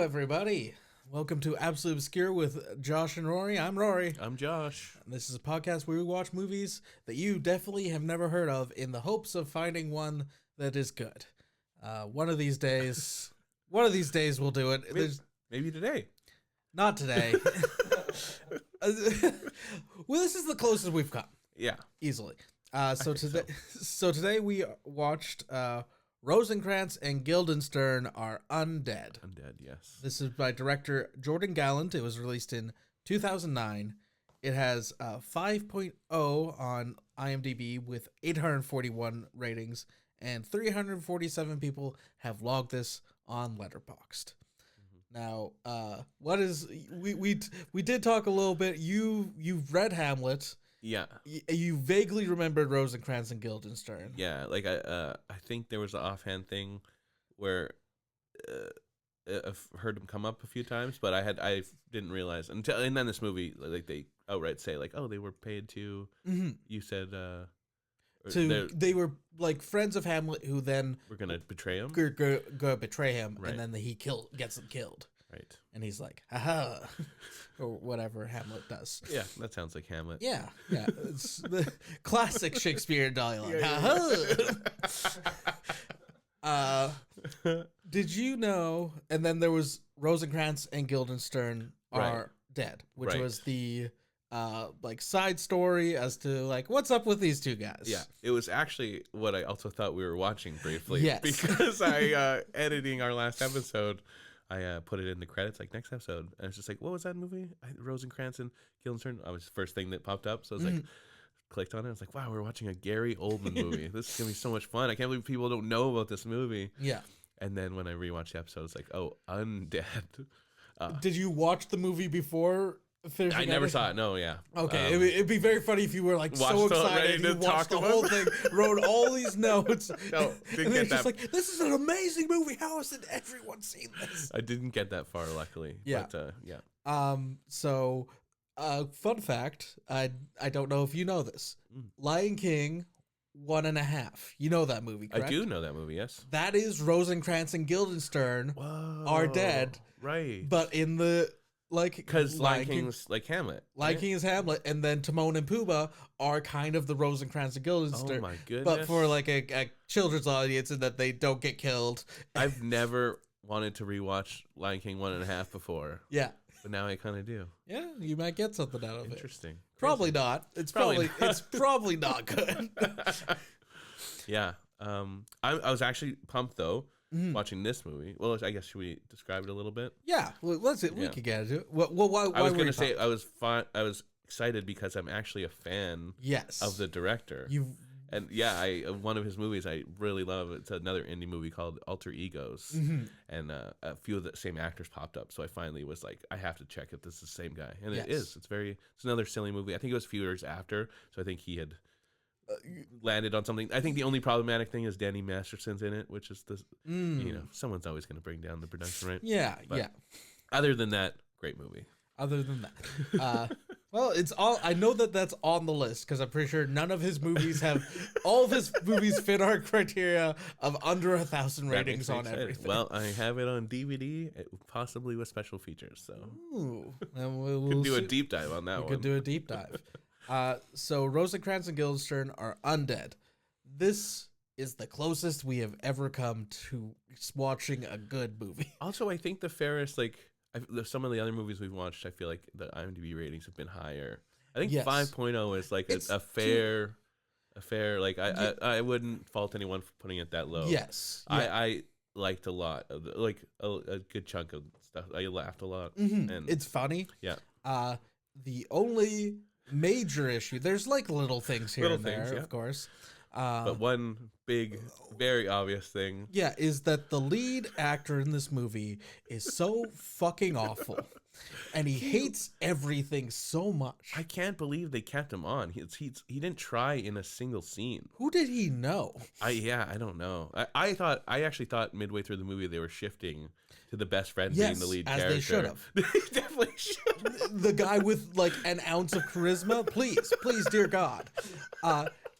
everybody. Welcome to Absolute Obscure with Josh and Rory. I'm Rory. I'm Josh. And this is a podcast where we watch movies that you definitely have never heard of in the hopes of finding one that is good. One of these days we'll do it. Maybe today. Not today. Well, this is the closest we've come. Yeah. Easily. So today we watched Rosencrantz and Guildenstern are Undead. Undead, yes. This is by director Jordan Gallant. It was released in 2009. It has 5.0 on IMDb with 841 ratings, and 347 people have logged this on Letterboxd. Now, what is we did talk a little bit. You've read Hamlet. Yeah. You vaguely remembered Rosencrantz and Guildenstern. Yeah, like I think there was an offhand thing where I've heard him come up a few times, but I didn't realize until, and then this movie, like, they outright say, like, oh, they were paid to. Mm-hmm. You said they were like friends of Hamlet who then we're gonna betray him. Go betray him, Right. and then gets them killed. Right. And he's like, haha, or whatever Hamlet does. Yeah, that sounds like Hamlet. Yeah. It's the classic Shakespeare dialogue. Did you know? And then there was Rosencrantz and Guildenstern are dead, which Right. was the like side story as to like what's up with these two guys. Yeah, it was actually what I also thought we were watching briefly. Yes. Because I editing our last episode, I put it in the credits, like, next episode. And I was just like, what was that movie? Rosencrantz and Guildenstern. I was the first thing that popped up. So I was like, clicked on it. I was like, wow, we're watching a Gary Oldman movie. This is going to be so much fun. I can't believe people don't know about this movie. Yeah. And then when I rewatched the episode, it's like, oh, Undead. Did you watch the movie before finishing? I never saw it. No, yeah. Okay, it'd be very funny if you were like so Watched excited, you watched the whole thing, wrote all these notes, No, and didn't then get just that. like, this is an amazing movie. How hasn't everyone seen this? I didn't get that far, luckily. Yeah. But, yeah. So, fun fact, I don't know if you know this. Lion King 1.5. You know that movie, correct? I do know that movie, yes. That is Rosencrantz and Guildenstern are dead, Right. but in the like Because Lion King's like Hamlet. Lion right? King is Hamlet, and then Timon and Pumbaa are kind of the Rosencrantz and Guildenstern. Oh my goodness. But for like a children's audience, and that they don't get killed. I've never wanted to rewatch Lion King 1.5 before, Yeah. but now I kind of do. Yeah, you might get something out of it. Interesting. Probably not. It's Probably probably not good. Yeah. I was actually pumped though watching this movie. Well, I guess should we describe it a little bit? Yeah, well, we Yeah. could get into it. Well, why I was were gonna you say pumped? I was excited because I'm actually a fan Yes. of the director. And yeah, one of his movies I really love. It's another indie movie called Alter Egos, and a few of the same actors popped up. So I finally was like, I have to check if this is the same guy, and Yes. it is. It's another silly movie. I think it was a few years after, so I think he had landed on something. I think the only problematic thing is Danny Masterson's in it, which is this. Someone's always going to bring down the production, right? Yeah, But yeah. Other than that, great movie. Other than that, well, it's all. I know that's on the list because I'm pretty sure none of his movies have. All of his movies fit our criteria of under 1,000 That ratings makes me on excited. everything. Well, I have it on DVD, possibly with special features. So Ooh, and we'll could do a see- deep dive on that We one. could do a deep dive. So Rosencrantz and Guildenstern are Undead. This is the closest we have ever come to watching a good movie. Also, I think the fairest, like, some of the other movies we've watched, I feel like the IMDb ratings have been higher. I think Yes. 5.0 is like It's a fair, like, I wouldn't fault anyone for putting it that low. Yes. I liked a lot of a good chunk of stuff. I laughed a lot. Mhm. And It's funny. yeah. The only major issue, there's like little things here Little and there, things, yeah. of course. But one big, very obvious thing. Yeah, is that the lead actor in this movie is so fucking awful. And he hates everything so much. I can't believe they kept him on. He didn't try in a single scene. Who did he know? I don't know. I actually thought midway through the movie they were shifting to the best friend Yes, being the lead as character. they should have. They definitely should. The guy with like an ounce of charisma, please, dear God.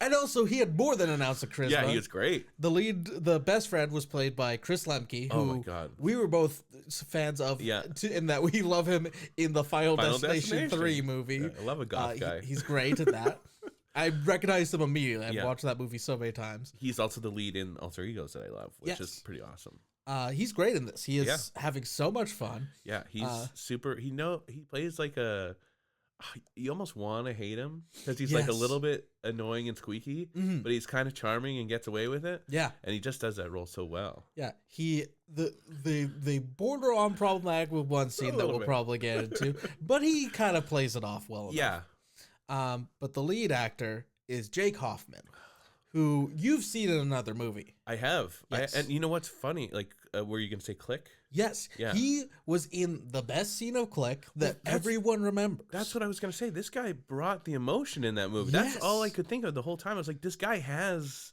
And also, he had more than an ounce of charisma. Yeah, he was great. The best friend, was played by Chris Lemke, who Oh my God. we were both fans of. Yeah. In that we love him in the Final Destination 3 movie. Yeah, I love a goth guy. He's great at that. I recognized him immediately. I've Yeah. watched that movie so many times. He's also the lead in Alter Egos that I love, which Yes. is pretty awesome. He's great in this. He is having so much fun. Yeah, he's super. He plays like a. You almost want to hate him because he's like a little bit annoying and squeaky, but he's kind of charming and gets away with it. Yeah, and he just does that role so well. Yeah, the border on problematic with one scene that we'll probably get into, but he kind of plays it off well enough. Yeah. But the lead actor is Jake Hoffman, who you've seen in another movie. I have. Yes. And you know what's funny? Like, were you gonna say Click? Yes. Yeah. He was in the best scene of Click that everyone remembers. That's what I was gonna say. This guy brought the emotion in that movie. Yes. That's all I could think of the whole time. I was like, this guy has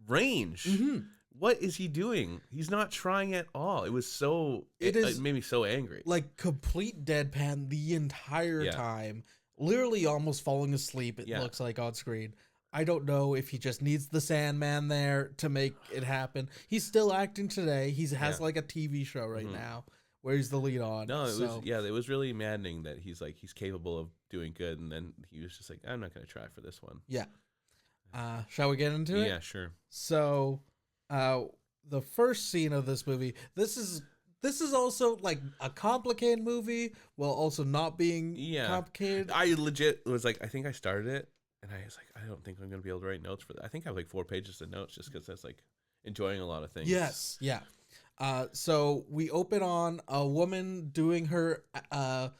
range. Mm-hmm. What is he doing? He's not trying at all. It was so. It made me so angry. Like complete deadpan the entire time. Literally almost falling asleep. It looks like on screen. I don't know if he just needs the Sandman there to make it happen. He's still acting today. He has like a TV show right now where he's the lead on. No, it was really maddening that he's capable of doing good, and then he was just like, I'm not going to try for this one. Yeah. Shall we get into it? Yeah, sure. So, the first scene of this movie, this is also like a complicated movie while also not being complicated. I legit was like, I think I started it. And I was like, I don't think I'm going to be able to write notes for that. I think I have like 4 pages of notes just because that's like enjoying a lot of things. Yes, yeah. So we open on a woman doing her her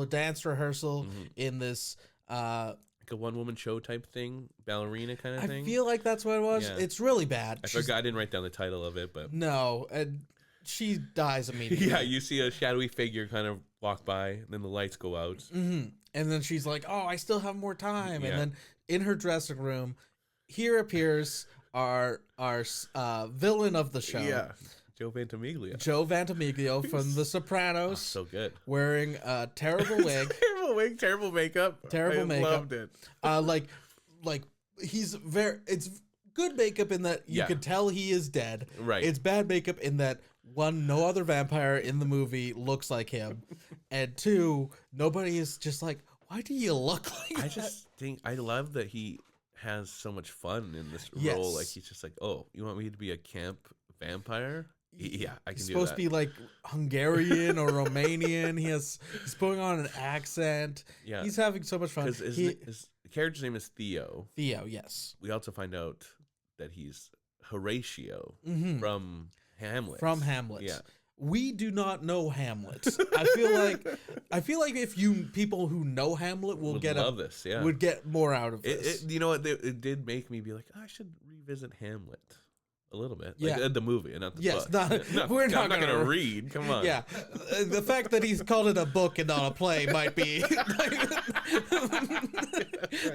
dance rehearsal in this like a one-woman show type thing, ballerina kind of thing. I feel like that's what it was. Yeah. It's really bad. I forgot. I didn't write down the title of it, but no, and she dies immediately. Yeah, you see a shadowy figure kind of walk by, and then the lights go out. And then she's like, "Oh, I still have more time." And then in her dressing room, here appears our villain of the show. Yeah, Joe Vantamiglio. Joe Vantamiglio from The Sopranos. Oh, so good. Wearing a terrible wig. Terrible wig, terrible makeup. Terrible makeup. Loved it. Like he's it's good makeup in that you can tell he is dead. Right. It's bad makeup in that no other vampire in the movie looks like him. And 2, nobody is just like, why do you look like that? I just think I love that he has so much fun in this role. Like he's just like, oh, you want me to be a camp vampire? Yeah, I can do that. He's supposed to be like Hungarian or Romanian. He's putting on an accent. Yeah, he's having so much fun. Because his character's name is Theo. Theo, yes. We also find out that he's Horatio from Hamlet. From Hamlet. Yeah. We do not know Hamlet. I feel like if people who know Hamlet would get more out of this. You know what? It did make me be like, I should revisit Hamlet a little bit. Yeah. Like the movie and not the book. We're not going to read. Come on. Yeah. The fact that he's called it a book and not a play might be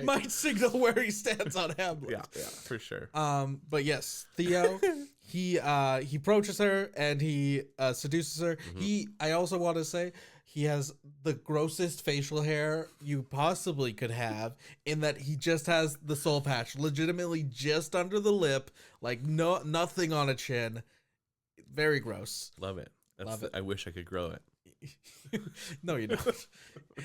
might signal where he stands on Hamlet. Yeah, for sure. But yes, Theo, he approaches her and he seduces her. I also want to say he has the grossest facial hair you possibly could have, in that he just has the soul patch legitimately just under the lip, like nothing on a chin. Very gross. Love it. Love it. I wish I could grow it. No, you don't.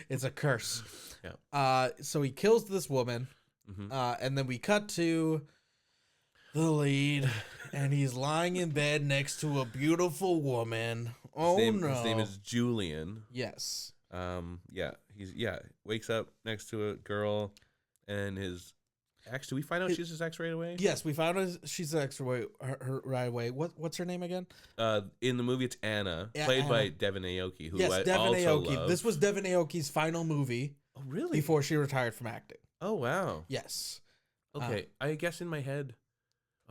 It's a curse. Yeah. So he kills this woman, and then we cut to the lead, and he's lying in bed next to a beautiful woman. His name is Julian. Yes. Wakes up next to a girl, and his ex. Do we find out she's his ex right away? Yes, we found out she's his ex right away. What's her name again? In the movie, it's Anna, played Anna. by Devon Aoki, who Devon also Aoki. love. This was Devon Aoki's final movie. Oh, really? Before she retired from acting. Oh, wow. Yes. Okay, I guess in my head,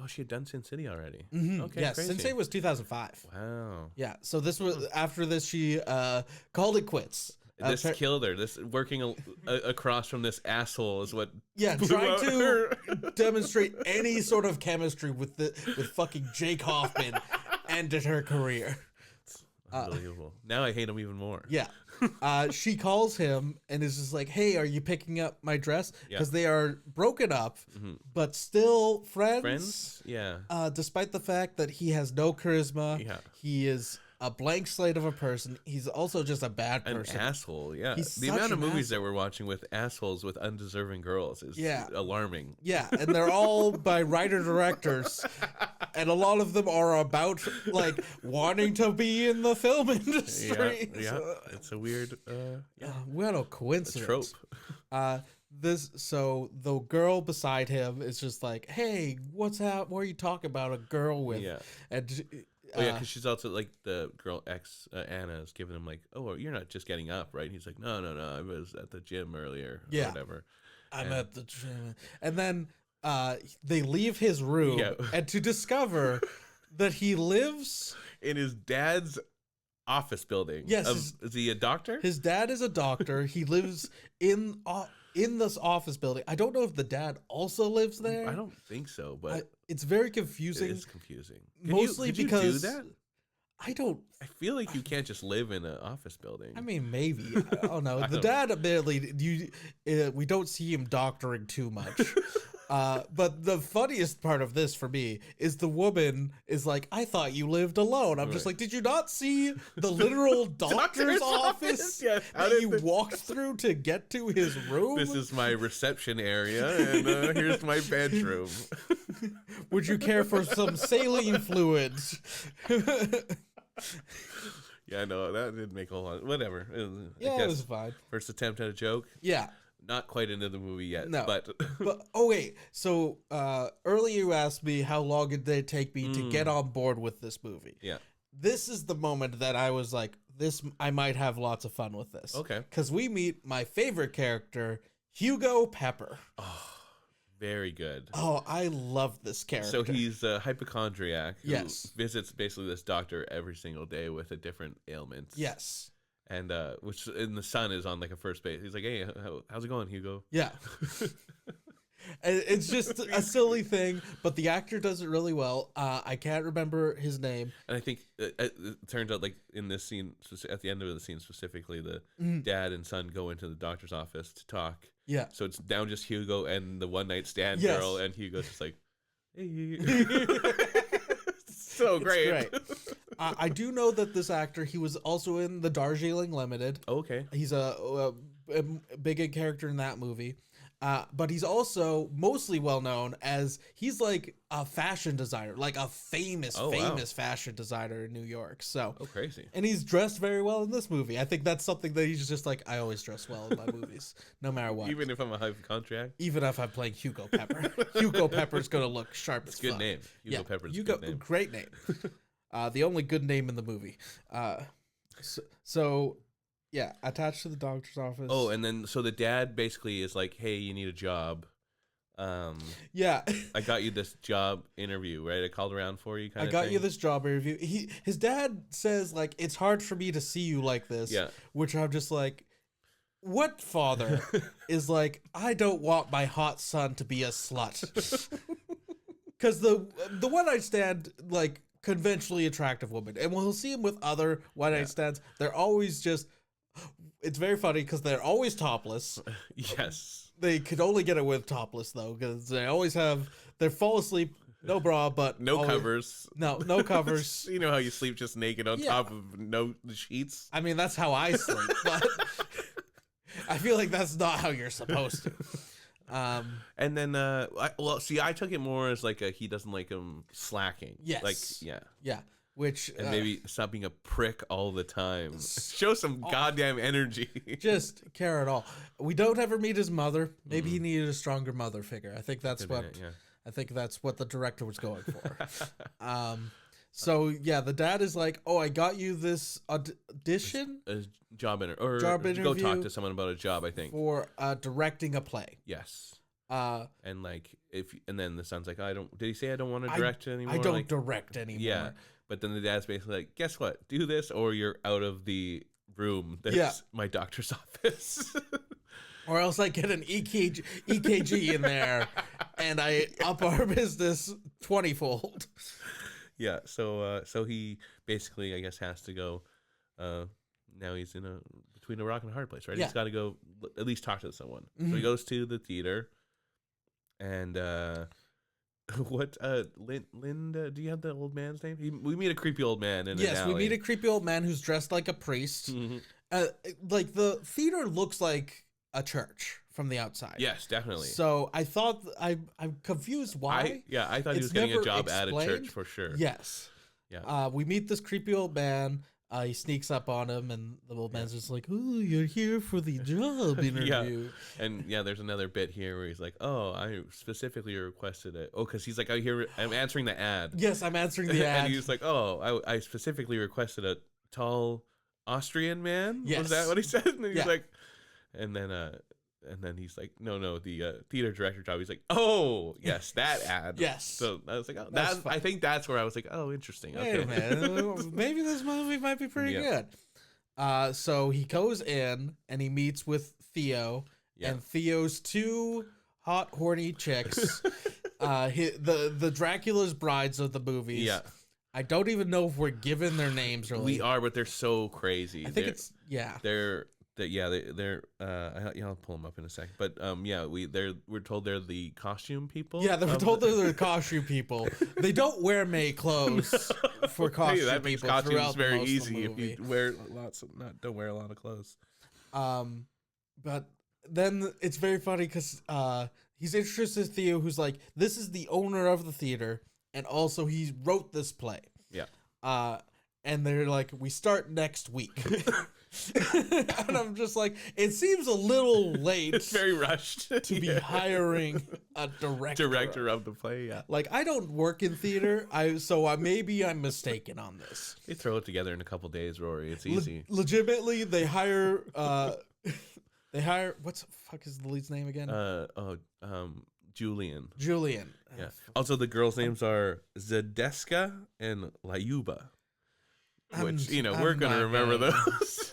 she had done Sin City already. Okay, yes, crazy. Sin City was 2005. Wow. Yeah, so this was after this. She called it quits. This killed her. This working across from this asshole is what. Yeah, trying to demonstrate any sort of chemistry with fucking Jake Hoffman ended her career. Unbelievable. Now I hate him even more. Yeah. She calls him and is just like, hey, are you picking up my dress? Because they are broken up, but still friends. Friends? Yeah. Despite the fact that he has no charisma. Yeah. He is a blank slate of a person. He's also just a bad person. An asshole, yeah. He's the amount of movies that we're watching with assholes with undeserving girls is alarming. Yeah, and they're all by writer-directors. And a lot of them are about, like, wanting to be in the film industry. Yeah. So, it's a weird, what a coincidence. A trope. So the girl beside him is just like, hey, what's up? What are you talking about? A girl with? Yeah. And because she's also like the girl Anna is giving him like, oh, you're not just getting up, right? He's like, no, I was at the gym earlier, or whatever. I'm at the gym, and then they leave his room, and to discover that he lives in his dad's office building. Yes, is he a doctor? His dad is a doctor. He lives in this office building. I don't know if the dad also lives there. I don't think so, but it's very confusing. It is confusing. Mostly because you do that? I don't. I feel like you can't just live in an office building. I mean, maybe. I don't know. The dad admittedly, we don't see him doctoring too much. But the funniest part of this for me is the woman is like, I thought you lived alone. I'm just like, did you not see the literal doctor's office that you walked through to get to his room? This is my reception area, and here's my bedroom. Would you care for some saline fluids? Yeah, no, that didn't make a whole lot. Whatever. It was fine. First attempt at a joke. Yeah. Not quite into the movie yet. No. But oh wait. So earlier you asked me how long did it take me to get on board with this movie. Yeah. This is the moment that I was like, I might have lots of fun with this. Okay. Because we meet my favorite character, Hugo Pepper. Oh, very good. Oh, I love this character. So he's a hypochondriac who visits basically this doctor every single day with a different ailment. Yes. And which in the son is on like a first base. He's like, hey, how's it going, Hugo? Yeah. It's just a silly thing, but the actor does it really well. I can't remember his name. And I think it turns out like in this scene, at the end of the scene specifically, the dad and son go into the doctor's office to talk. Yeah. So it's now just Hugo and the one night stand girl, and Hugo's just like, hey. So great. It's great. I do know that this actor, he was also in the Darjeeling Limited. Okay. He's a big character in that movie. But he's also mostly well known as he's like a fashion designer, like a famous fashion designer in New York. So crazy. And he's dressed very well in this movie. I think that's something that he's just like, I always dress well in my movies, no matter what. Even if I'm a hypochondriac? Even if I'm playing Hugo Pepper. Hugo Pepper's going to look sharp as fuck. Good name. Hugo Pepper's a good name. Great name. The only good name in the movie. Yeah, attached to the doctor's office. Oh, and then so the dad basically is like, "Hey, you need a job." Yeah. I got you this job interview, right? I called around for you. I got you this job interview. His dad says like, "It's hard for me to see you like this." Yeah. Which I'm just like, what father is like, I don't want my hot son to be a slut. Because the one night stand, like, conventionally attractive woman, and we'll see him with other one night stands, they're always just. It's very funny because they're always topless. Yes. They could only get it with topless, though, because they always they fall asleep, no bra, but... No covers. No covers. You know how you sleep just naked on top of no sheets? I mean, that's how I sleep, but I feel like that's not how you're supposed to. And then, I took it more as like he doesn't like him slacking. Yes. Like, yeah. Yeah. Which and maybe stop being a prick all the time. Show some goddamn energy. Just care at all. We don't ever meet his mother. Maybe he needed a stronger mother figure. I think that's I think that's what the director was going for. So yeah, the dad is like, "Oh, I got you this audition, a job interview, go talk to someone about a job. I think for directing a play." Yes. And like and then the son's like, Did he say I don't want to direct anymore? I don't direct anymore. Yeah. But then the dad's basically like, guess what? Do this or you're out of the room. That's my doctor's office. Or else I get an EKG in there and I up our business 20-fold. Yeah. So he basically, I guess, has to go now he's between a rock and a hard place, right? Yeah. He's got to go at least talk to someone. Mm-hmm. So he goes to the theater, and what Linda? Do you have the old man's name? We meet a creepy old man in an alley. We meet a creepy old man who's dressed like a priest. Mm-hmm. Like the theater looks like a church from the outside. Yes, definitely. So I thought I'm confused why. I thought he was getting a job at a church for sure. Yes. Yeah. We meet this creepy old man. He sneaks up on him, and the old man's just like, "Oh, you're here for the job interview." And there's another bit here where he's like, "Oh, I specifically requested it." Oh, because he's like, I'm answering the ad." Yes, I'm answering the ad. And he's like, "Oh, I specifically requested a tall Austrian man." Yes. Was that what he said? And then he's like, and then he's like, no, the theater director job. He's like, "Oh, yes, that ad." Yes. So I was like, "Oh, I think that's where I was like, oh, interesting." Wait a minute, maybe this movie might be pretty good. So he goes in and he meets with Theo and Theo's two hot, horny chicks. The Dracula's brides of the movies. Yeah. I don't even know if we're given their names really. We are, but they're so crazy. I think they're I'll pull them up in a second. But we're told they're the costume people. Yeah, we're told they're the costume people. They don't wear May clothes for costume that makes people. Costumes very most easy of the if you wear don't wear a lot of clothes. But then it's very funny because he's introduced to Theo, who's like, this is the owner of the theater, and also he wrote this play. Yeah. And they're like, we start next week. And I'm just like, it seems a little late. It's very rushed to be hiring a director of the play. Yeah. Like, I don't work in theater, maybe I'm mistaken on this. They throw it together in a couple days, Rory. It's easy. Legitimately, they hire. What's the fuck is the lead's name again? Julian. Julian. Yeah. Also, the girls' names are Zadeska and Lyuba, which we're gonna remember those.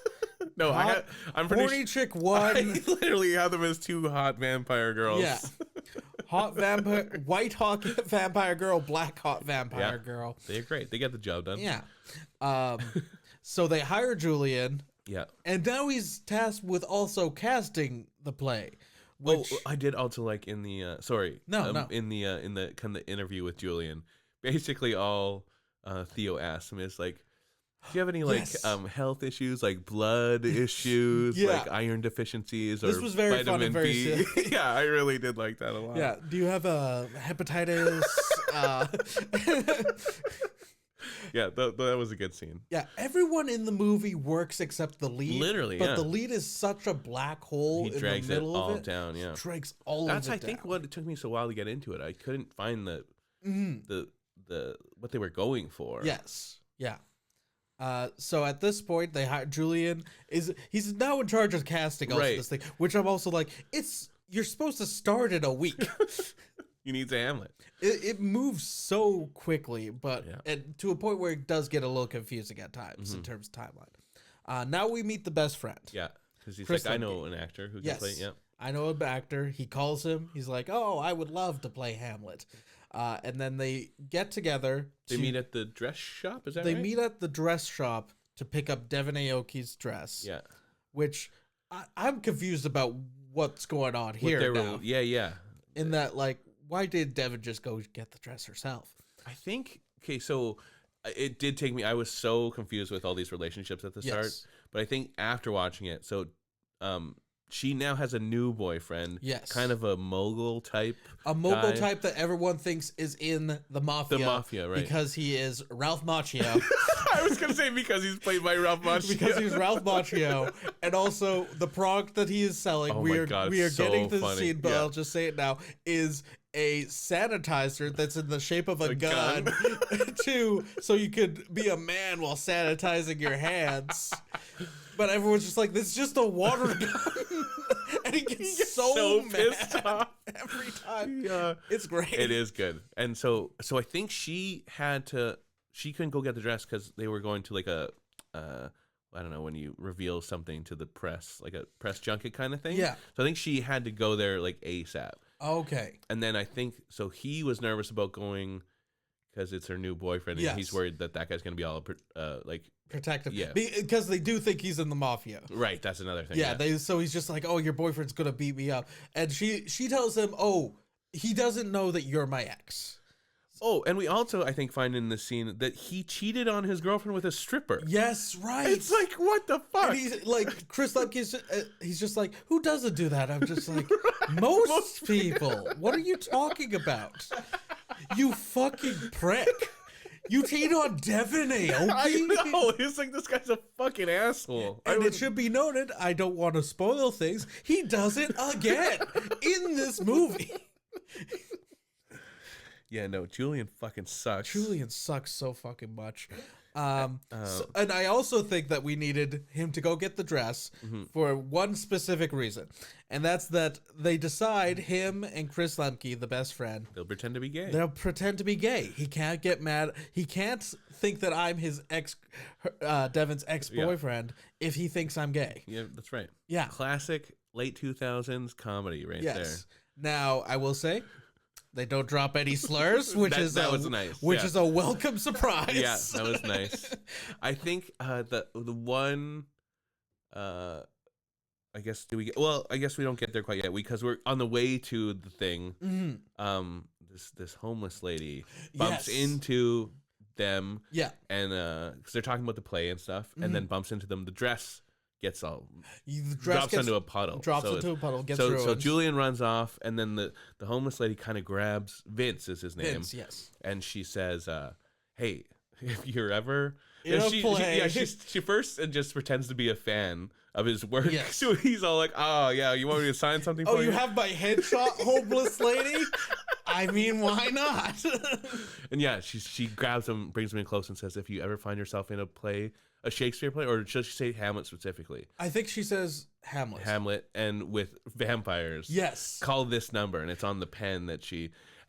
No, I'm pretty horny chick one. I literally have them as two hot vampire girls. Yeah. Hot vampire, white hot vampire girl, black hot vampire girl. They're great. They get the job done. Yeah. So they hire Julian. Yeah. And now he's tasked with also casting the play. Which... I did also like in the in the kind of interview with Julian. Basically, all Theo asked him is like, do you have any health issues, like blood issues, like iron deficiencies, or this was very fun and very B? Yeah, I really did like that a lot. Yeah. Do you have a hepatitis? Yeah, that was a good scene. Yeah, everyone in the movie works except the lead. Literally, but the lead is such a black hole. He drags in the middle it all of it. down. Yeah, drags all. That's of it I think down. what it took me so while to get into it. I couldn't find the what they were going for. Yes. Yeah. So at this point, they hire Julian. He's now in charge of casting also this thing, which I'm also like, you're supposed to start in a week. You need the Hamlet. It moves so quickly, but and to a point where it does get a little confusing at times in terms of timeline. Now we meet the best friend. Yeah, because he's Chris like, I know an actor who can play. Yeah, I know an actor. He calls him. He's like, oh, I would love to play Hamlet. And then they get together. They meet at the dress shop. Is that They right? meet at the dress shop to pick up Devon Aoki's dress. Yeah, which I'm confused about what's going on here now. Yeah. In that, like, why did Devon just go get the dress herself? I think, so it did take me, I was so confused with all these relationships at the start, but I think after watching it, she now has a new boyfriend. Yes. Kind of a mogul type. A mogul type that everyone thinks is in the mafia. The mafia, right. Because he is Ralph Macchio. I was going to say because he's played by Ralph Macchio. Because he's Ralph Macchio. And also the product that he is selling, we are so getting to the scene, but I'll just say it now, is a sanitizer that's in the shape of a gun. Too, so you could be a man while sanitizing your hands. But everyone's just like, this is just a water gun. And he gets so pissed off every time. Yeah. It's great. It is good. And so I think she couldn't go get the dress because they were going to like a, I don't know, when you reveal something to the press, like a press junket kind of thing. Yeah. So I think she had to go there like ASAP. Okay. And then I think, so he was nervous about going because it's her new boyfriend. And he's worried that guy's going to be all like protect him. Yeah. Because they do think he's in the mafia. Right, that's another thing. Yeah, so he's just like, oh, your boyfriend's gonna beat me up. And she tells him, oh, he doesn't know that you're my ex. Oh, and we also, I think, find in this scene that he cheated on his girlfriend with a stripper. Yes, right. It's like, what the fuck? And he's like, Chris Lemke's, he's just like, who doesn't do that? I'm just like, most people. What are you talking about? You fucking prick. You cheated on Devin Aoki? I know. It's like, this guy's a fucking asshole. And it should be noted, I don't want to spoil things, he does it again in this movie. Yeah, no, Julian fucking sucks. Julian sucks so fucking much. And I also think that we needed him to go get the dress for one specific reason. And that's that they decide, him and Chris Lemke, the best friend, They'll pretend to be gay. they'll pretend to be gay. He can't get mad. He can't think that I'm his Devin's ex-boyfriend if he thinks I'm gay. Yeah, that's right. Yeah. Classic late 2000s comedy right there. Now, I will say, they don't drop any slurs, which was nice. Which is a welcome surprise. Yeah, that was nice. I think the one I guess I guess we don't get there quite yet because we're on the way to the thing. Mm-hmm. This homeless lady bumps into them. Yeah. And because they're talking about the play and stuff, and then bumps into them. The dress gets all drops into a puddle. Gets ruined. So Julian runs off, and then the homeless lady kind of grabs Vince is his name. Vince, yes. And she says, "Hey, if you're ever," she first and just pretends to be a fan of his work. Yes. So he's all like, "Oh yeah, you want me to sign something for you? Oh, you have my headshot, homeless lady? I mean, why not?" And yeah, she grabs him, brings him in close, and says, "If you ever find yourself in a Shakespeare play," or should she say Hamlet specifically? I think she says Hamlet. Hamlet, and with vampires. Yes. Call this number, and it's on the pen that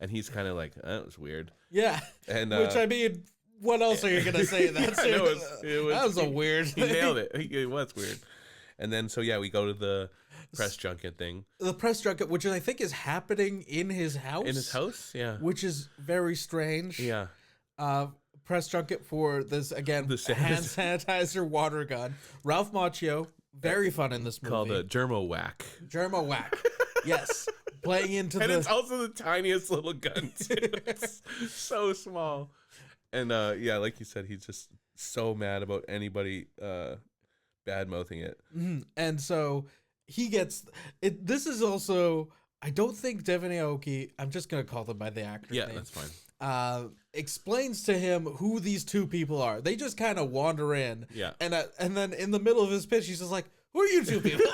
and he's kind of like, that was weird. Yeah. And which, I mean, what else are you going to say? That was a weird thing. He nailed it. It was weird. And then, so yeah, we go to the press junket thing. The press junket, which I think is happening in his house. In his house, yeah. Which is very strange. Yeah. Press junket for this, again, hand sanitizer water gun. Ralph Macchio, very fun in this movie. Called a Germo Whack. Germo Whack, yes. Playing into and it's also the tiniest little gun, too. It's so small. And yeah, like you said, he's just so mad about anybody bad-mouthing it. Mm-hmm. And so he gets it. This is also, I don't think Devin Aoki, I'm just going to call them by the actor name. That's fine. Explains to him who these two people are. They just kind of wander in. Yeah. And then in the middle of his pitch, he's just like, who are you two people?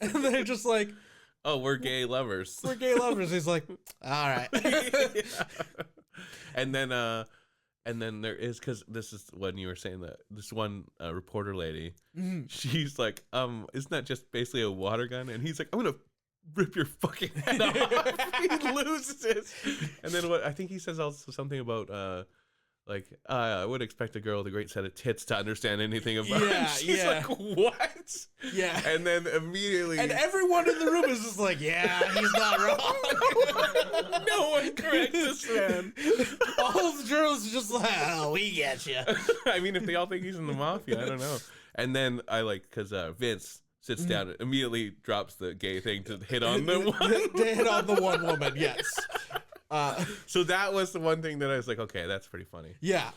And they're just like, oh, we're gay lovers. We're gay lovers. He's like, all right. Yeah. And then there is, because this is when you were saying that this one reporter lady, she's like, isn't that just basically a water gun? And he's like, I'm gonna rip your fucking head off. He loses it. And then what I think he says also something about I would expect a girl with a great set of tits to understand anything about it. She's like, what? Yeah. And then immediately, and everyone in the room is just like, yeah, he's not wrong. No one corrects this man. All the journalists are just like, oh, we get you. I mean, if they all think he's in the mafia, I don't know. And then because Vince sits down and immediately drops the gay thing to hit on the one. To hit on the one woman, yes. So that was the one thing that I was like, okay, that's pretty funny. Yeah.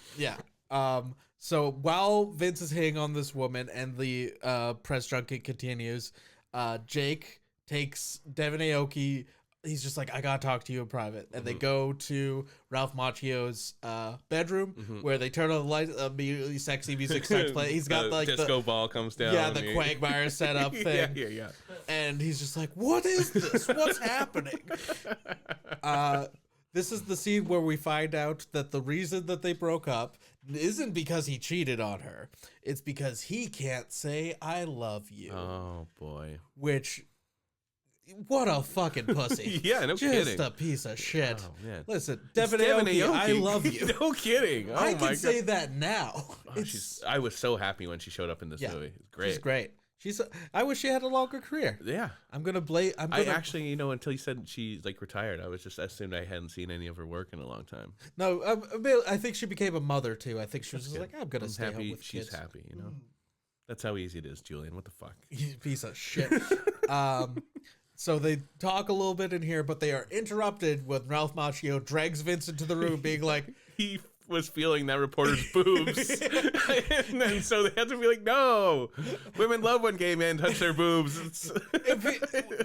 So while Vince is hitting on this woman and the press junket continues, Jake takes Devin Aoki. He's just like, I gotta talk to you in private. And they go to Ralph Macchio's bedroom where they turn on the lights. Immediately, sexy music starts playing. He's got like disco ball comes down. Yeah, the Quagmire setup thing. Yeah. And he's just like, what is this? What's happening? This is the scene where we find out that the reason that they broke up isn't because he cheated on her. It's because he can't say, I love you. Oh, boy. Which, what a fucking pussy. Yeah, no kidding. Just a piece of shit. Oh, man. Listen, Devin Aoki, I love you. No kidding. Oh, I can say that now. Oh, I was so happy when she showed up in this movie. It's great. She's great. I wish she had a longer career. Yeah. I actually, until you said she's like retired, I was just assumed I hadn't seen any of her work in a long time. No, I think she became a mother too. I think she was just like, I'm gonna stay home with she's kids. happy, That's how easy it is, Julian. What the fuck? You piece of shit. So they talk a little bit in here, but they are interrupted when Ralph Macchio drags Vince into the room, being like, he was feeling that reporter's boobs. And then so they had to be like, no, women love when gay men touch their boobs.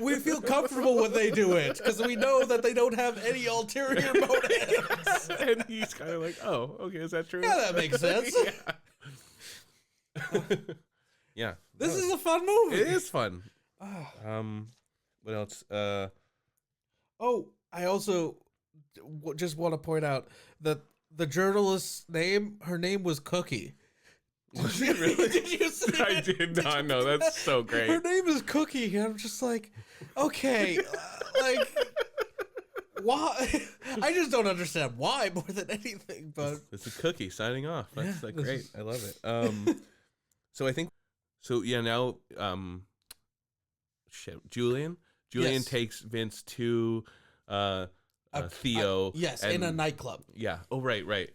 We feel comfortable when they do it because we know that they don't have any ulterior motives. And he's kind of like, oh, okay, is that true? Yeah, that makes sense. Yeah. This is a fun movie. It is fun. What else? I also just want to point out that the journalist's her name was Cookie. Was it really? Did you see I it? did not know. That's so great. Her name is Cookie. And I'm just like, okay, like, why? I just don't understand why more than anything. But it's a Cookie signing off. That's great. I love it. So I think, now, Julian takes Vince to Theo. In a nightclub. Yeah. Oh, right.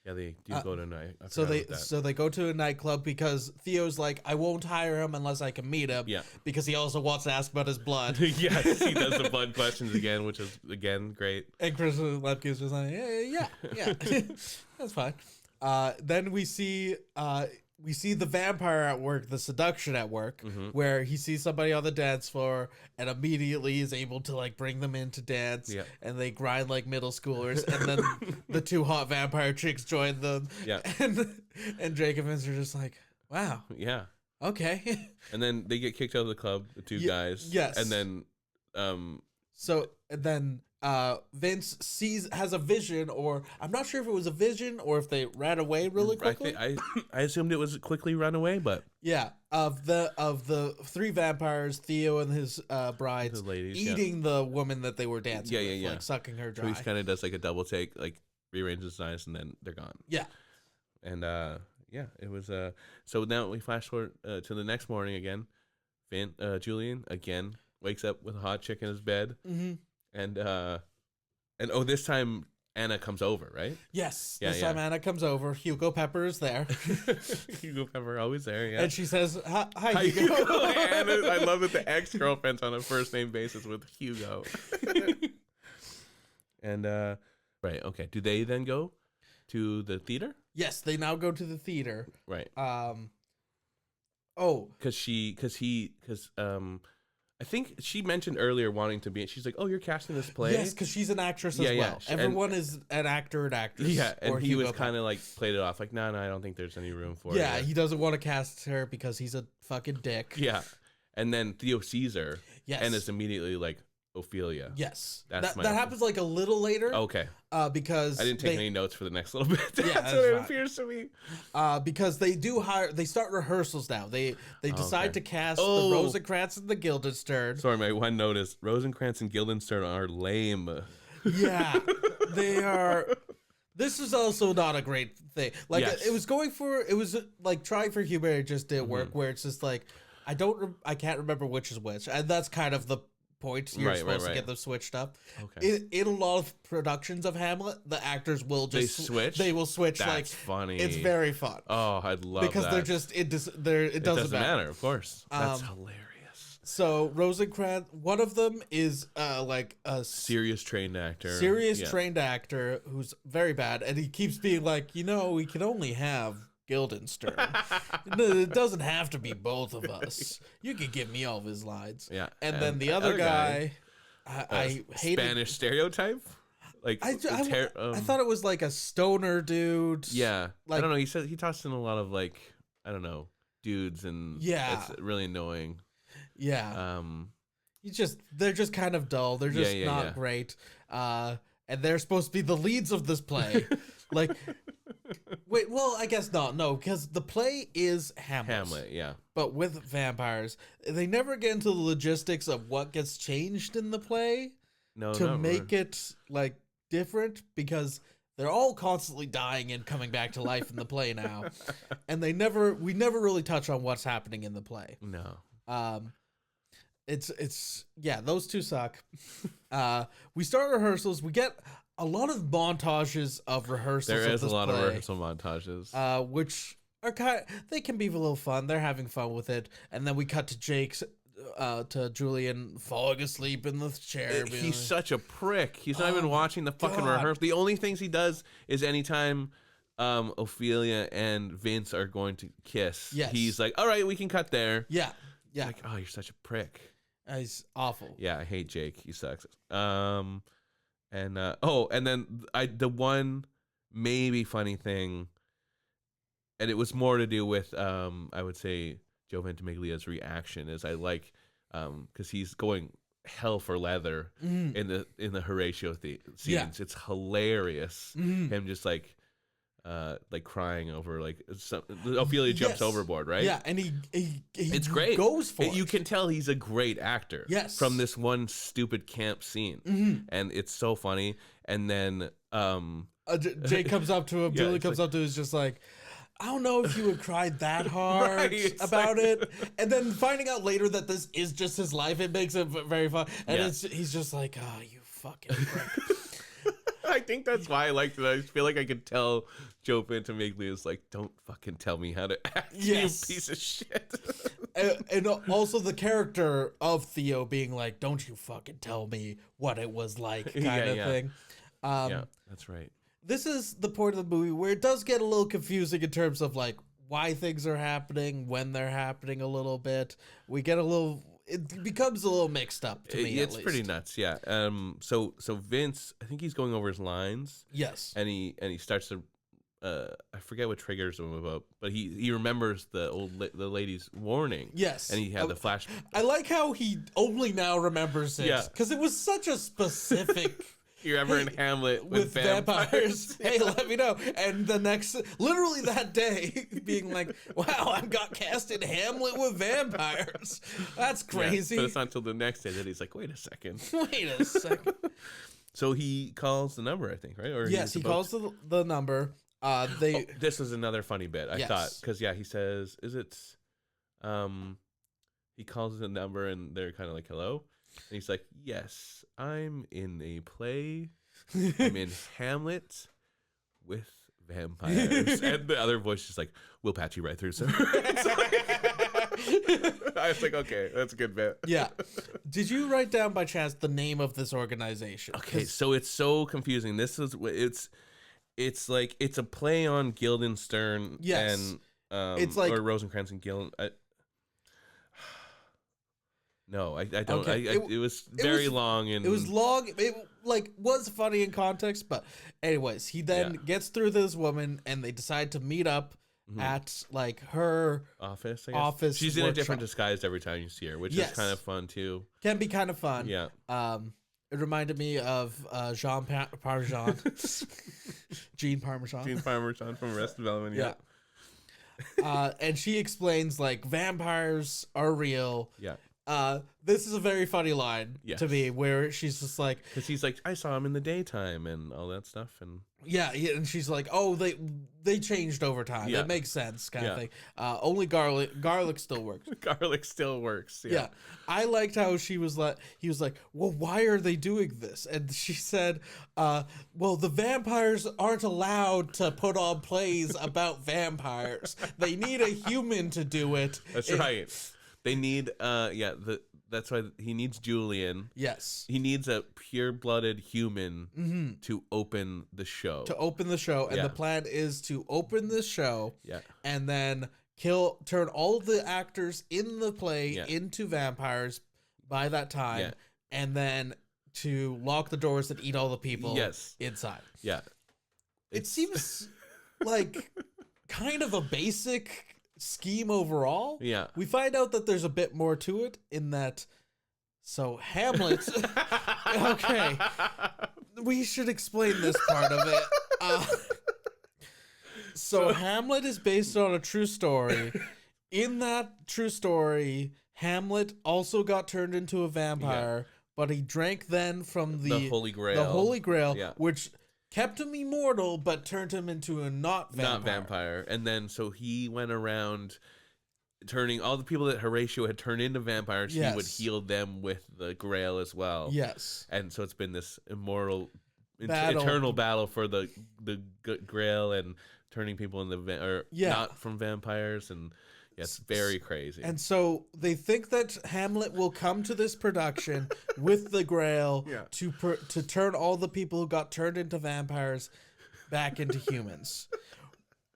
Yeah, they do go to a night. So they go to a nightclub because Theo's like, I won't hire him unless I can meet him. Yeah. Because he also wants to ask about his blood. Yes, he does the blood questions again, which is again great. And Chris Lepke's just like, yeah, that's fine. Then we see the vampire at work, the seduction at work, where he sees somebody on the dance floor and immediately is able to like bring them in to dance, and they grind like middle schoolers, and then the two hot vampire chicks join them, and Jake and Vince are just like, wow, okay, and then they get kicked out of the club, the two guys, and then Vince has a vision, or I'm not sure if it was a vision or if they ran away really quickly. I assumed it was quickly run away, but of the three vampires, Theo and his brides, the ladies, eating the woman that they were dancing with, like sucking her dry. So he kind of does like a double take, like rearranges his eyes, and then they're gone. Yeah, and it was So now we flash forward to the next morning again. Julian again wakes up with a hot chick in his bed. And this time Anna comes over, right? Yes. This time Anna comes over. Hugo Pepper is there. Hugo Pepper always there, yeah. And she says, hi Hugo. Anna, I love that the ex-girlfriend's on a first name basis with Hugo. And right, okay. Do they then go to the theater? Yes, they now go to the theater. Right. I think she mentioned earlier wanting to be. She's like, "Oh, you're casting this play." Yes, because she's an actress as well. Everyone is an actor and actress. Yeah, and he was kind of like played it off, like, "No, I don't think there's any room for it." Yeah, he doesn't want to cast her because he's a fucking dick. Yeah, and then Theo sees her, and is immediately like, Ophelia. Yes, that happens like a little later. Okay, because I didn't take any notes for the next little bit. That's what it appears to me. Because they start rehearsals now. They decide to cast the Rosencrantz and the Guildenstern. Sorry, my one note is Rosencrantz and Guildenstern are lame. Yeah, they are. This is also not a great thing. Like it was like trying for humor. It just didn't work. Where it's just like I can't remember which is which, and that's kind of the point. You're supposed to get them switched up. Okay. In a lot of productions of Hamlet, the actors will just switch. They will switch. That's funny. It's very fun. Oh, I'd love because that. They're just it doesn't matter. Of course, that's hilarious. So Rosencrantz, one of them is like a serious trained actor. Trained actor who's very bad, and he keeps being like, we can only have Guildenstern. It doesn't have to be both of us. You can give me all of his lines. Yeah. And then the other guy, I hated. Spanish stereotype? Like I thought it was like a stoner dude. Yeah. I don't know. He talks in a lot of like, I don't know, dudes, and it's really annoying. Yeah. They're just kind of dull. They're just not great. And they're supposed to be the leads of this play. Like, wait, well, I guess not. No, because the play is Hamlet. Yeah. But with vampires. They never get into the logistics of what gets changed in the play to make it, like, different, because they're all constantly dying and coming back to life in the play now. And we never really touch on what's happening in the play. No. It's yeah, those two suck. We start rehearsals. We get a lot of montages of rehearsals. There is of a lot play, of rehearsal montages. which are they can be a little fun. They're having fun with it, and then we cut to to Julian falling asleep in the chair. He's such a prick. He's not even watching the fucking rehearsal. The only things he does is anytime Ophelia and Vince are going to kiss, he's like, all right, we can cut there. Yeah. Like, oh, you're such a prick. He's awful. Yeah, I hate Jake. He sucks. And then the one maybe funny thing, and it was more to do with I would say Joe Ventimiglia's reaction is I like because he's going hell for leather in the Horatio scenes. Yeah. It's hilarious. Him just like crying over Ophelia jumps overboard, right? Yeah, and he it's great. Goes for it. You can tell he's a great actor. Yes. From this one stupid camp scene, and it's so funny. And then Jay comes up to him. Julie comes up to him. Is just like, I don't know if you would cry that hard about it. And then finding out later that this is just his life, it makes it very fun. And he's just like, oh, you fucking prick. I think that's why I liked it. I feel like I could tell Joe Ventimiglia is like, don't fucking tell me how to act, you piece of shit. and also the character of Theo being like, don't you fucking tell me what it was like kind of thing. Yeah, that's right. This is the point of the movie where it does get a little confusing in terms of like why things are happening, when they're happening a little bit. We get it becomes a little mixed up to me. It's pretty nuts, yeah. So Vince, I think he's going over his lines. Yes. And he starts to I forget what triggers him about, but he remembers the lady's warning. Yes. And he had the flash. I like how he only now remembers it. Yeah. Because it was such a specific. You ever in Hamlet with vampires? Hey, let me know. And literally that day, being like, wow, I got cast in Hamlet with vampires. That's crazy. But it's not until the next day that he's like, wait a second. So he calls the number, I think, right? Or yes, he calls the number. This is another funny bit, I thought. Because, he says, he calls the number and they're kind of like, hello? And he's like, yes, I'm in a play. I'm in Hamlet with vampires. And the other voice is like, we'll patch you right through, sir. I was like, okay, that's a good bit. Yeah. Did you write down by chance the name of this organization? Okay, so it's so confusing. It's like, it's a play on Guildenstern. Yes. And it's like, or Rosencrantz and Guildenstern. No, I don't. Okay. It was very long, and it was long. It was funny in context, but anyways, he then gets through this woman, and they decide to meet up at her office. She's in a different disguise every time you see her, which is kind of fun too. Can be kind of fun. Yeah. It reminded me of Jean Parmesan, Jean Parmesan. Jean Parmesan from Arrested Development. Yeah. And she explains like vampires are real. Yeah. This is a very funny line to me where she's just like, because he's like, I saw him in the daytime and all that stuff, and and she's like, oh, they changed over time. That makes sense, kind of thing. Only garlic still works. Garlic still works. Yeah. I liked how he was like, well, why are they doing this? And she said, well, the vampires aren't allowed to put on plays about vampires. They need a human to do it. That's right. They need, that's why he needs Julian. Yes. He needs a pure-blooded human to open the show. And the plan is to open the show and then turn all the actors in the play into vampires by that time, and then to lock the doors and eat all the people inside. Yeah. It seems like kind of a basic scheme overall. Yeah. We find out that there's a bit more to it in that. So Hamlet. Okay. We should explain this part of it. So Hamlet is based on a true story. In that true story, Hamlet also got turned into a vampire, but he drank then from the Holy Grail. Which kept him immortal, but turned him into a not vampire. And then, so he went around turning all the people that Horatio had turned into vampires, he would heal them with the Grail as well. Yes. And so it's been this immortal, Battle. eternal battle for the Grail and turning people into not from vampires. And it's very crazy. And so they think that Hamlet will come to this production with the Grail to turn all the people who got turned into vampires back into humans.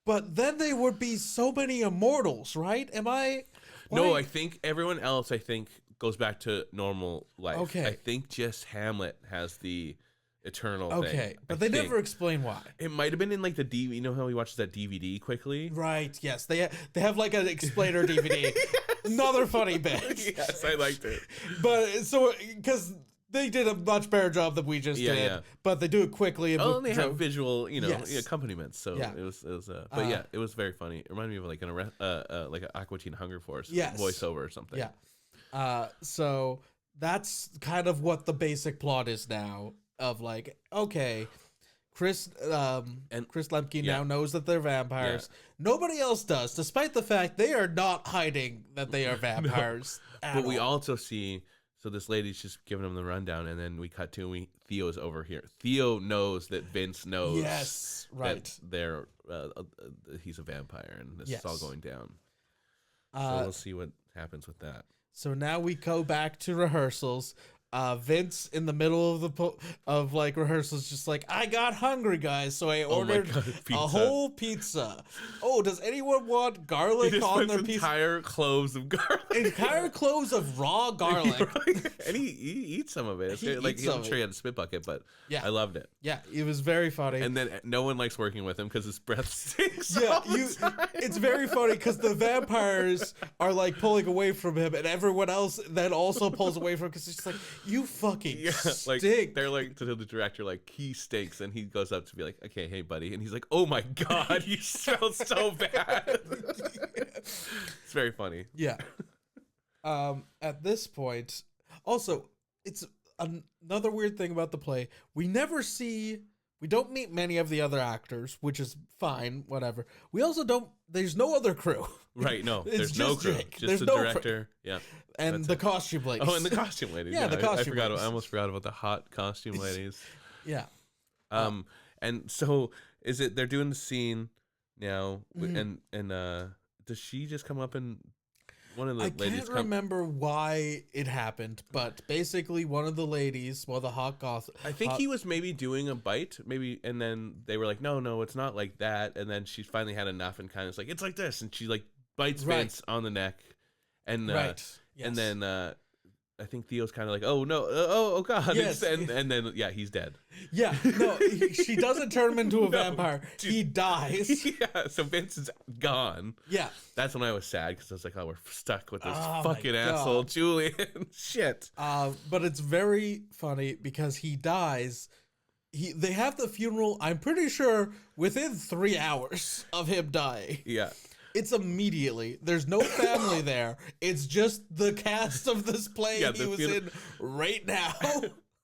But then there would be so many immortals, right? No, I think everyone else, goes back to normal life. Okay. I think just Hamlet has the eternal thing. Okay, but they never explain why. It might have been in like the DVD. You know how he watches that DVD quickly? Right, yes. They have like an explainer DVD. Another funny bit. Yes, I liked it. But so, because they did a much better job than we just did, but they do it quickly. And they have visual, accompaniments. So it was, but it was very funny. It reminded me of like an Aqua Teen Hunger Force voiceover or something. Yeah. So that's kind of what the basic plot is now. Of like, okay, Chris Lemke now knows that they're vampires. Nobody else does, despite the fact they are not hiding that they are vampires. But we also see. So this lady's just giving him the rundown, and then we cut to Theo's over here. Theo knows that Vince knows. Yes, right. That they're he's a vampire, and this is all going down. So we'll see what happens with that. So now we go back to rehearsals. Vince in the middle of like rehearsals, just like, I got hungry, guys, so I ordered a whole pizza. Oh, does anyone want garlic on their pizza? Entire cloves of garlic. Entire cloves of raw garlic. And he eats some of it. I'm sure he had a spit bucket, but I loved it. Yeah, it was very funny. And then no one likes working with him because his breath stinks. It's very funny because the vampires are like pulling away from him, and everyone else then also pulls away from him because it's just like, you fucking stink. Like they're like to the director, like, he stinks, and he goes up to be like, okay, hey buddy, and he's like, oh my god, you smell so bad. It's very funny. Yeah. At this point, also, it's another weird thing about the play. We don't meet many of the other actors, which is fine, whatever. We also there's no other crew. Right, no. There's no crew. Jake. Just the director. Yeah. And the costume ladies. Oh, and the costume ladies. Yeah, the costume ladies. I almost forgot about the hot costume ladies. Yeah. And so they're doing the scene now, and does she just come up and one of the ladies? I can't remember why it happened, but basically one of the ladies, the hot goth. I think he was maybe doing a bite, and then they were like, no, it's not like that, and then she finally had enough and kind of was like, it's like this, and she like bites Vince on the neck, and and then I think Theo's kind of like, oh no, oh god, yes. and then he's dead. Yeah, no, she doesn't turn him into a vampire. He dies. Yeah, so Vince is gone. Yeah, that's when I was sad because I was like, oh, we're stuck with this fucking asshole Julian. Shit. But it's very funny because he dies. They have the funeral, I'm pretty sure, within 3 hours of him dying. Yeah. It's immediately. There's no family there. It's just the cast of this play he was in right now.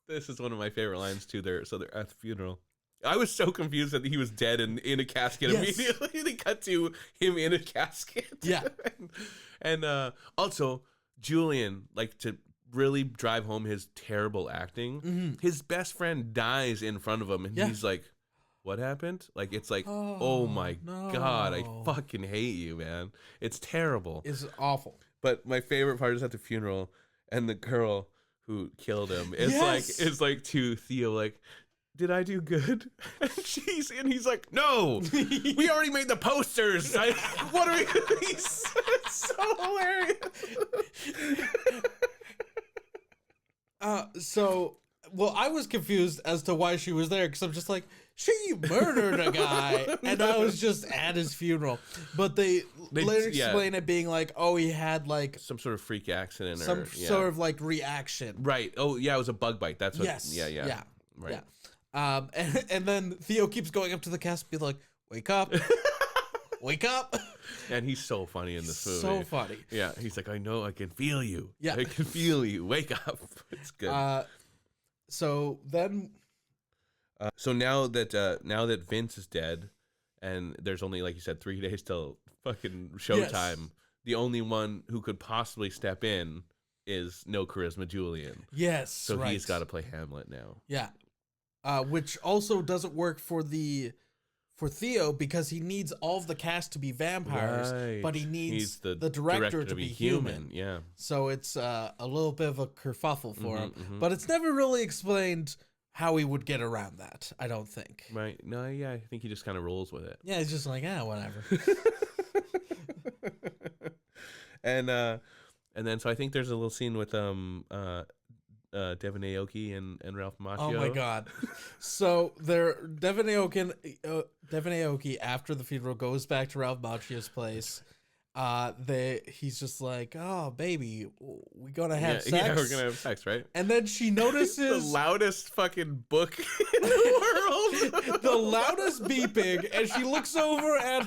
This is one of my favorite lines too. They're at the funeral. I was so confused that he was dead and in a casket immediately. They cut to him in a casket. Yeah. and also Julian, like, to really drive home his terrible acting, his best friend dies in front of him, and he's like, what happened? Like, it's like, oh my god, I fucking hate you, man. It's terrible. It's awful. But my favorite part is at the funeral, and the girl who killed him is like to Theo, like, did I do good? And he's like, no, we already made the posters. What are we? It's so hilarious. I was confused as to why she was there, because I'm just like, she murdered a guy, and I was just at his funeral. But they later explain it being like, oh, he had like some sort of freak accident, sort of like reaction. Right. Oh yeah, it was a bug bite. That's what. Yes. Yeah. Right. Yeah. And then Theo keeps going up to the cast, and be like, wake up, wake up. And he's so funny in this movie. So funny. Yeah. He's like, I know, I can feel you. Yeah. I can feel you. Wake up. It's good. So then. So now that Vince is dead, and there's only, like you said, 3 days till fucking showtime, the only one who could possibly step in is no charisma Julian. Yes, so he's got to play Hamlet now. Yeah, which also doesn't work for Theo because he needs all of the cast to be vampires, but he needs the director to be human. Yeah. So it's a little bit of a kerfuffle for him, but it's never really explained how he would get around that. I don't think. Right. No. Yeah. I think he just kind of rolls with it. Yeah, he's just like, whatever. And then so I think there's a little scene with Devon Aoki and Ralph Macchio. Oh my god! So Devon Aoki after the funeral goes back to Ralph Macchio's place. He's just like, oh baby, we gonna have sex. Yeah, we're gonna have sex, right? And then she notices the loudest fucking book in the world, the loudest beeping, and she looks over at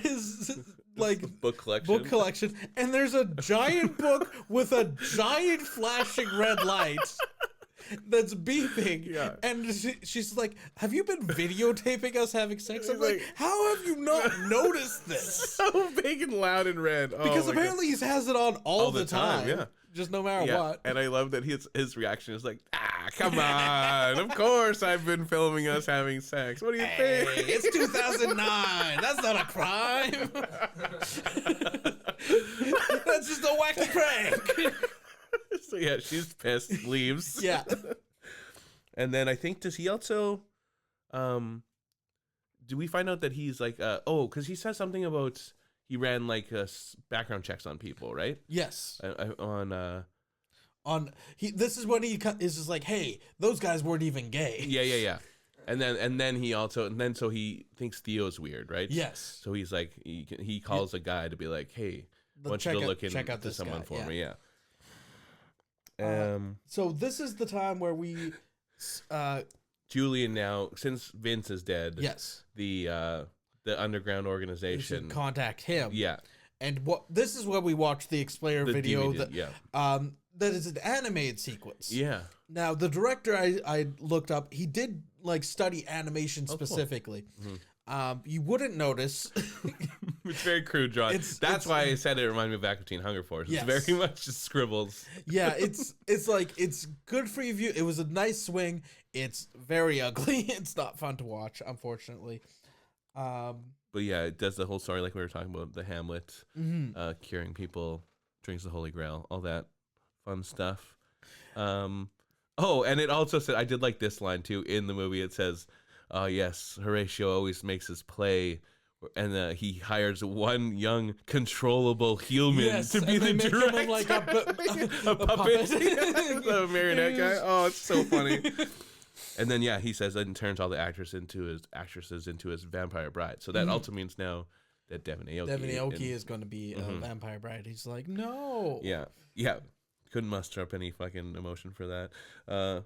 his like book collection, and there's a giant book with a giant flashing red light that's beeping. Yeah. And she's like, have you been videotaping us having sex? I'm like, how have you not noticed this? So big and loud and red. Because apparently he has it on all the time. Yeah. Just no matter what. And I love that his reaction is like, come on. Of course I've been filming us having sex. What do you think? It's 2009. That's not a crime. That's just a wacky prank. So yeah, she's pissed, leaves. Yeah. And then I think, does he also, do we find out that he's like, because he says something about, he ran like background checks on people, right? Yes. This is when he is just like, hey, those guys weren't even gay. Yeah. And then so he thinks Theo's weird, right? Yes. So he's like, he calls a guy to be like, hey, I want you to look into someone for me. Yeah. So this is the time where we Julian now, since Vince is dead. Yes. The underground organization contact him. Yeah. And this is where we watch the explainer video DVD, that is an animated sequence. Yeah. Now the director I looked up, he did like study animation specifically. Cool. Mm-hmm. You wouldn't notice. It's very crude drawing. That's why I said it reminded me of Aqua Teen Hunger Force. It's very much just scribbles. Yeah, it's like, it's good for you. It was a nice swing. It's very ugly. It's not fun to watch, unfortunately. But yeah, it does the whole story like we were talking about, the Hamlet, curing people, drinks the Holy Grail, all that fun stuff. And it also said, I did like this line too in the movie. It says, yes, Horatio always makes his play, and he hires one young controllable human to be the director. Him like a puppet. The marionette guy. Oh, it's so funny. And then he says that and turns all the actresses into his vampire bride. So that also means now that Devon Aoki is going to be a vampire bride. He's like, no. Yeah. Couldn't muster up any fucking emotion for that.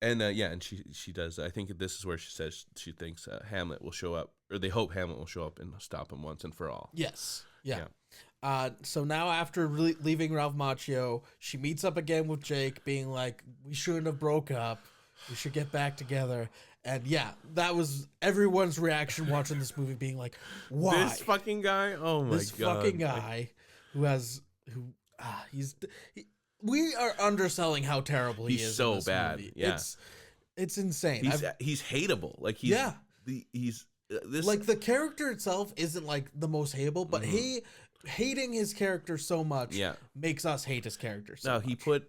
And she does. I think this is where she says she thinks Hamlet will show up, or they hope Hamlet will show up and stop him once and for all. Yes. Yeah. So now after leaving Ralph Macchio, she meets up again with Jake, being like, we shouldn't have broke up. We should get back together. And that was everyone's reaction watching this movie, being like, why? This fucking guy? Oh my god. This fucking guy we are underselling how terrible he is. He's so in this bad. Movie. Yeah. It's insane. He's hateable. Like he's like the character itself isn't like the most hateable, but hating his character so much makes us hate his character so much. He put,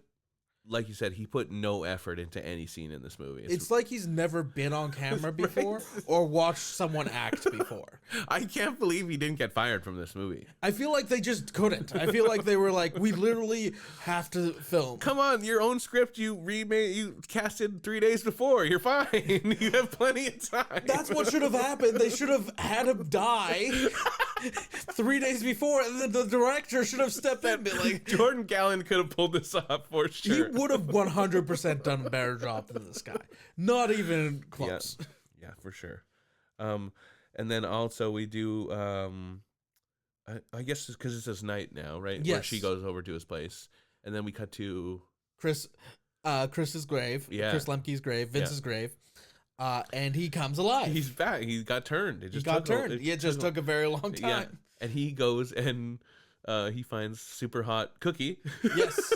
like you said, he put no effort into any scene in this movie. It's like he's never been on camera before or watched someone act before. I can't believe he didn't get fired from this movie. I feel like they just couldn't. I feel like they were like, we literally have to film. Come on, your own script you casted 3 days before. You're fine. You have plenty of time. That's what should have happened. They should have had him die 3 days before, and then the director should have stepped in and been like, Jordan Gallant could have pulled this off for sure. He would have 100% done a better job than this guy. Not even close. Yeah, for sure. And then also we do, I guess because it's his night now, right? Yes. Where she goes over to his place, and then we cut to Chris's grave. Yeah. Chris Lemke's grave. Vince's grave. And he comes alive. He's back. He got turned. It just took a very long time. Yeah. And he goes and he finds super hot Cookie. Yes.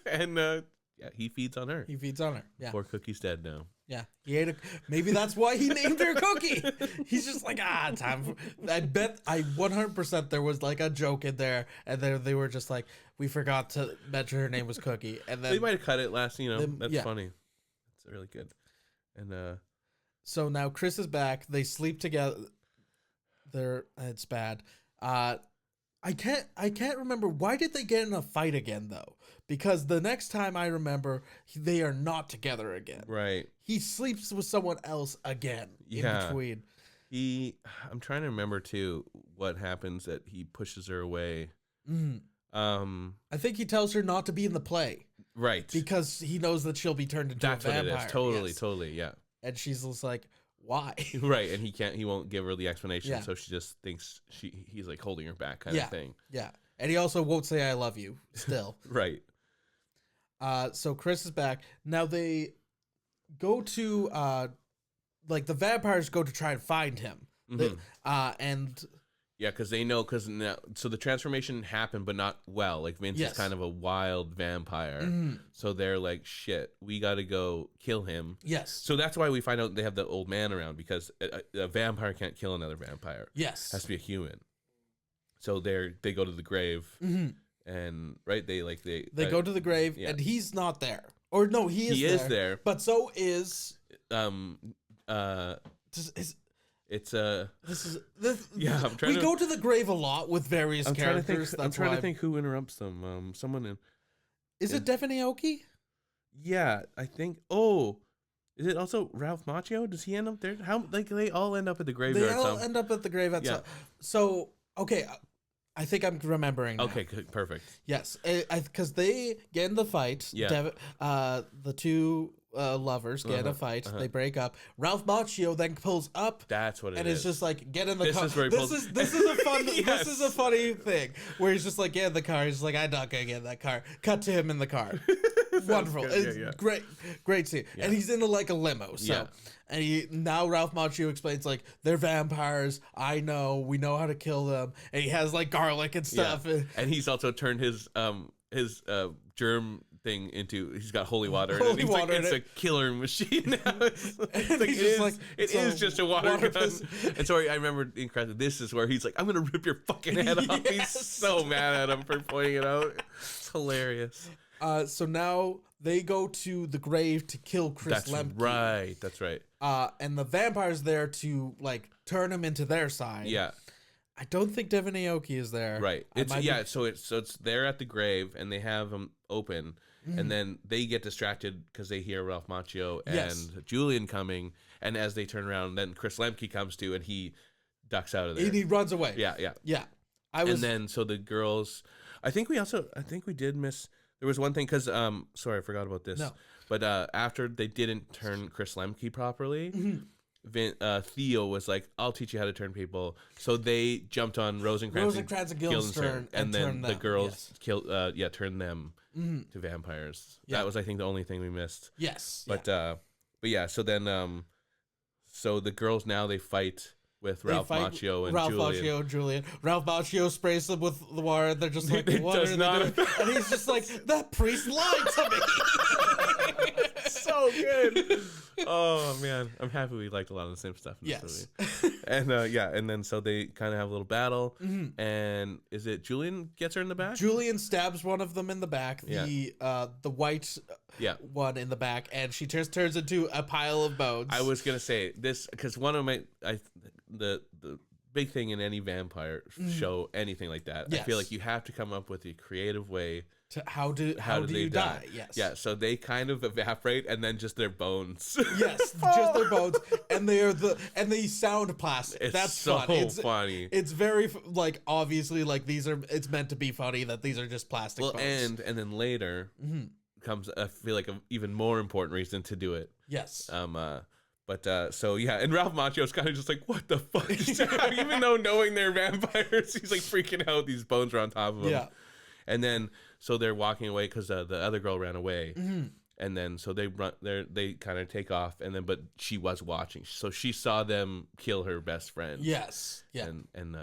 And he feeds on her. He feeds on her. Yeah. Poor Cookie's dead now. Yeah. He ate maybe that's why he named her Cookie. He's just like, time for... I bet 100% there was like a joke in there, and then they were just like, we forgot to mention her name was Cookie. And then they might have cut it last, that's funny. It's really good. And so now Chris is back. They sleep together. It's bad. I can't remember, why did they get in a fight again though? Because the next time I remember, they are not together again. Right. He sleeps with someone else again in between. I'm trying to remember too what happens that he pushes her away. I think he tells her not to be in the play. Right. Because he knows that she'll be turned into a vampire. That's what it is. Totally, yeah. And she's just like, why? Right, and he won't give her the explanation, so she just thinks he's like holding her back kind of thing. Yeah. And he also won't say I love you still. Right. So Chris is back. Now they go to the vampires go to try and find him. And because they know, so the transformation happened, but not well. Like Vince is kind of a wild vampire, so they're like, "Shit, we got to go kill him." Yes. So that's why we find out they have the old man around, because a vampire can't kill another vampire. Yes, it has to be a human. So they go to the grave, and they go to the grave, and he's not there. Or no, he is there. But so is It's I'm trying we go to the grave a lot with various characters. I'm trying to think who interrupts them. Someone in. Is it Devin Aoki? Yeah, I think. Oh, is it also Ralph Macchio? Does he end up there? How they all end up at the graveyard? They all end up at the grave at some. So okay, I think I'm remembering now. Okay, good, perfect. Yes, because they get in the fight. Yeah. The two lovers get in a fight. They break up. Ralph Macchio then pulls up. That's what it is. And it's just like, get in the car. Is where he this is a fun. Yes. This is a funny thing where he's just like, get in the car. He's just like, I'm not gonna get in that car. Cut to him in the car. Wonderful. It's great scene. Yeah. And he's in a limo. So and now Ralph Macchio explains like, they're vampires. I know. We know how to kill them. And he has like garlic and stuff. Yeah. And he's also turned his germ thing into, he's got holy water in it. He's like, it's a killer machine now. It is just a water gun. And so I remember incredibly, this is where he's like, I'm gonna rip your fucking head off. He's so mad at him for pointing it out. It's hilarious. So now they go to the grave to kill Chris Lemke. That's right. And the vampire's there to like turn him into their side. Yeah. I don't think Devin Aoki is there. Right. So it's there at the grave, and they have him open, and then they get distracted because they hear Ralph Macchio and Julian coming, and as they turn around, then Chris Lemke comes to, and he ducks out of there. He runs away. Yeah. And then so the girls, I think we did miss. There was one thing because sorry, I forgot about this. No. But after they didn't turn Chris Lemke properly. Theo was like, I'll teach you how to turn people. So they jumped on Rosencrantz and Guildenstern, and then the girls turned them to vampires. Yeah. That was, I think, the only thing we missed. Yes. But yeah, so then so the girls now they fight with Ralph Macchio and Julian. Ralph Macchio sprays them with the water. They're just like, it what does are not they doing? And he's just like, that priest lied to me. So good. Oh man, I'm happy we liked a lot of the same stuff in this movie. And and then so they kind of have a little battle. And is it Julian gets her in the back? Julian stabs one of them in the back. The white one in the back, and she just turns into a pile of bones. I was gonna say this because one of the big thing in any vampire show, anything like that, I feel like you have to come up with a creative way to how do you die? Yes. Yeah. So they kind of evaporate, and then just their bones. Yes, just their bones, and they sound plastic. It's That's so fun. Funny. It's very like obviously like it's meant to be funny that these are just plastic bones. And then later comes I feel like an even more important reason to do it. Yes. But so yeah, and Ralph Macchio's kind of just like, what the fuck? Even though knowing they're vampires, he's like freaking out. These bones are on top of him. Yeah. And then so they're walking away because the other girl ran away. And then so they run there. They kind of take off, and then but she was watching, so she saw them kill her best friend. Yes. Yeah. And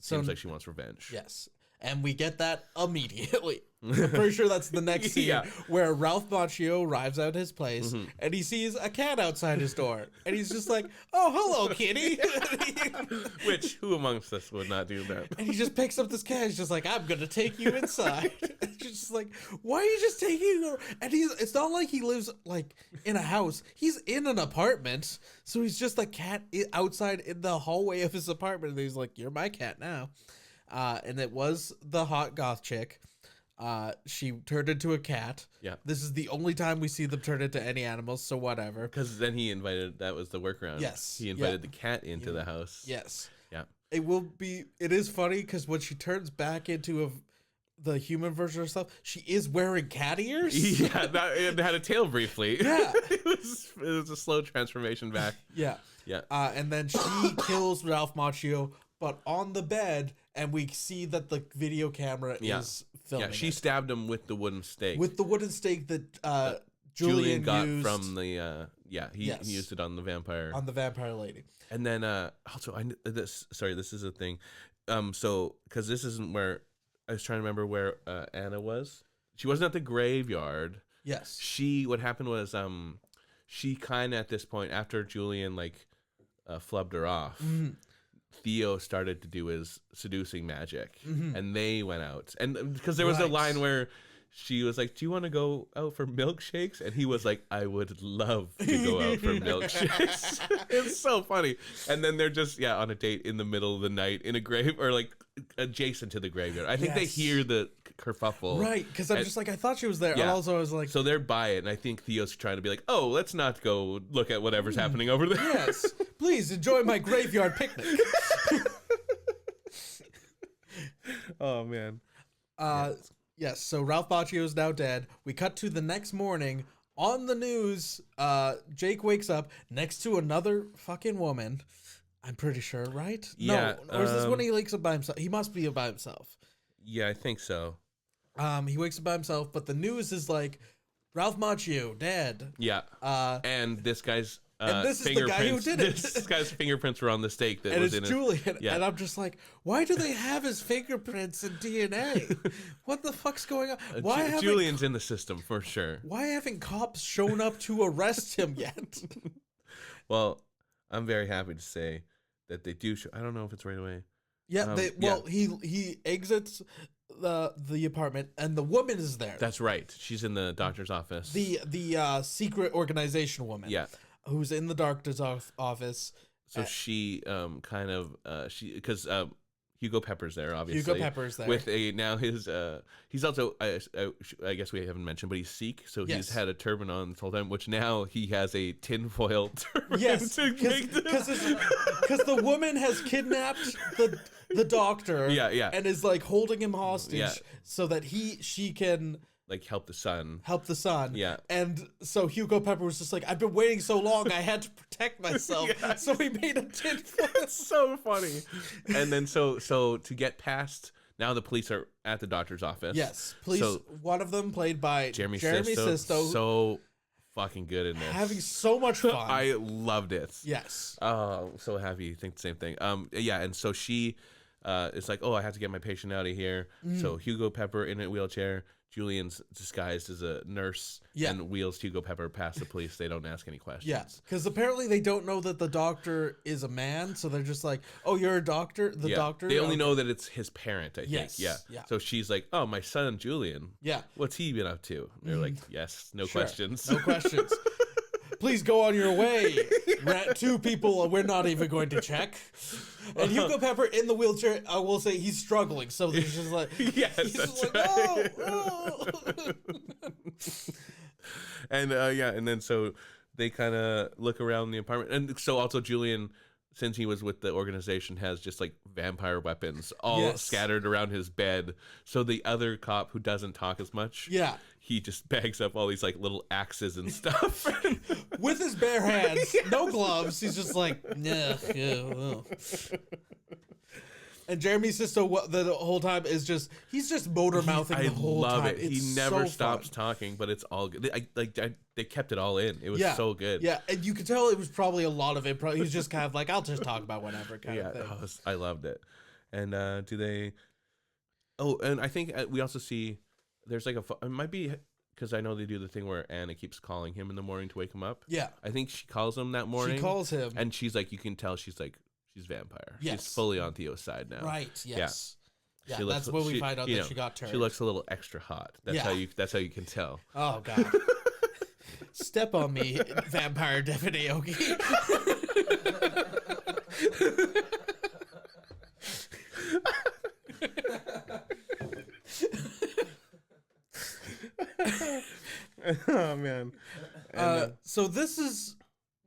seems like she wants revenge. Yes. And we get that immediately. I'm pretty sure that's the next scene Yeah. where Ralph Macchio arrives at his place and he sees a cat outside his door. And he's just like, oh, hello, kitty. Which, who amongst us would not do that? And he just picks up this cat. He's just like, I'm going to take you inside. And you're just like, why are you just taking her? And it's not like he lives like in a house. He's in an apartment. So he's just a cat outside in the hallway of his apartment. And he's like, you're my cat now. And it was the hot goth chick. She turned into a cat. Yeah. This is the only time we see them turn into any animals, so whatever. Because then that was the workaround. Yes. He invited the cat into the house. Yes. Yeah. It is funny because when she turns back into the human version of herself, she is wearing cat ears. Yeah, it had a tail briefly. Yeah. it was a slow transformation back. Yeah. Yeah. And then she kills Ralph Macchio, but on the bed, and we see that the video camera is filming. Yeah, she it. stabbed him with the wooden stake. With the wooden stake that Julian got used from the he used it on the vampire. On the vampire lady. And then also this is a thing. So because this isn't where I was trying to remember where Anna was. She wasn't at the graveyard. Yes. What happened was she kind of at this point after Julian flubbed her off. Mm-hmm. Theo started to do his seducing magic, and they went out. And because there was a line where she was like, do you want to go out for milkshakes? And he was like, I would love to go out for milkshakes. It's so funny. And then they're just, on a date in the middle of the night in a grave or adjacent to the graveyard. I think they hear the kerfuffle. Right, because I'm just like, I thought she was there. Yeah. And also I was like... So they're by it, and I think Theo's trying to be like, oh, let's not go look at whatever's happening over there. Yes, please enjoy my graveyard picnic. Oh, man. Yes, so Ralph Macchio is now dead. We cut to the next morning. On the news, Jake wakes up next to another fucking woman. I'm pretty sure, right? Yeah. No, or is this when he wakes up by himself? He must be by himself. Yeah, I think so. He wakes up by himself, but the news is like, Ralph Macchio, dead. Yeah. And this guy's and this is the guy who did it. This guy's fingerprints were on the stake that and was it's in Julian. it. Yeah. And I'm just like, why do they have his fingerprints and DNA? What the fuck's going on? Why Julian's in the system for sure. Why haven't cops shown up to arrest him yet? Well, I'm very happy to say that they do show. I don't know if it's right away. Yeah, he exits the apartment and the woman is there. That's right. She's in the doctor's office. The secret organization woman. Yeah. Who's in the doctor's office. So she because Hugo Pepper's there, obviously. Hugo Pepper's there. With he's also, I guess we haven't mentioned, but he's Sikh, so he's had a turban on this whole time, which now he has a tinfoil turban. Yes, because the woman has kidnapped the doctor. Yeah. And is holding him hostage so that she can help the son. Yeah. And so Hugo Pepper was just like, I've been waiting so long, I had to protect myself. Yes. So he made a tinfoil. It's so funny. And then so to get past, now the police are at the doctor's office. Yes. One of them played by Jeremy Sisto. So fucking good in this. Having so much fun. I loved it. Yes. Oh, so happy you think the same thing. And so she is like, oh, I have to get my patient out of here. So Hugo Pepper in a wheelchair. Julian's disguised as a nurse and wheels Hugo Pepper past the police. They don't ask any questions. Yeah, because apparently they don't know that the doctor is a man, so they're just like, oh, you're a doctor? The doctor? They only know that it's his parent, I think. Yeah. Yeah. So she's like, oh, my son, Julian. Yeah. What's he been up to? And they're like, yes, no questions. No questions. Please go on your way. Two people we're not even going to check. And Hugo Pepper in the wheelchair, I will say he's struggling. So there's just like, yes, he's that's just right. Oh. And and then so they kind of look around the apartment, and so also Julian, since he was with the organization, has just vampire weapons all scattered around his bed. So the other cop who doesn't talk as much, he just bags up all these little axes and stuff with his bare hands, no gloves. He's just like, yeah. And Jeremy Sisto the whole time is he's just motor mouthing the whole time. I love it. He never stops talking, but it's all good. They kept it all in. It was so good. Yeah, and you could tell it was probably a lot of improv. He was just kind of like, I'll just talk about whatever kind of thing. I loved it. And do they? Oh, and I think we also see there's like it might be because I know they do the thing where Anna keeps calling him in the morning to wake him up. Yeah. I think she calls him that morning. She calls him. And she's like, you can tell she's vampire. Yes. She's fully on Theo's side now. Right, yes. Yeah, Looks, that's when we find out that she got turned. She looks a little extra hot. That's how you can tell. Oh, God. Step on me, vampire Devin Aoki. Oh, man. So this is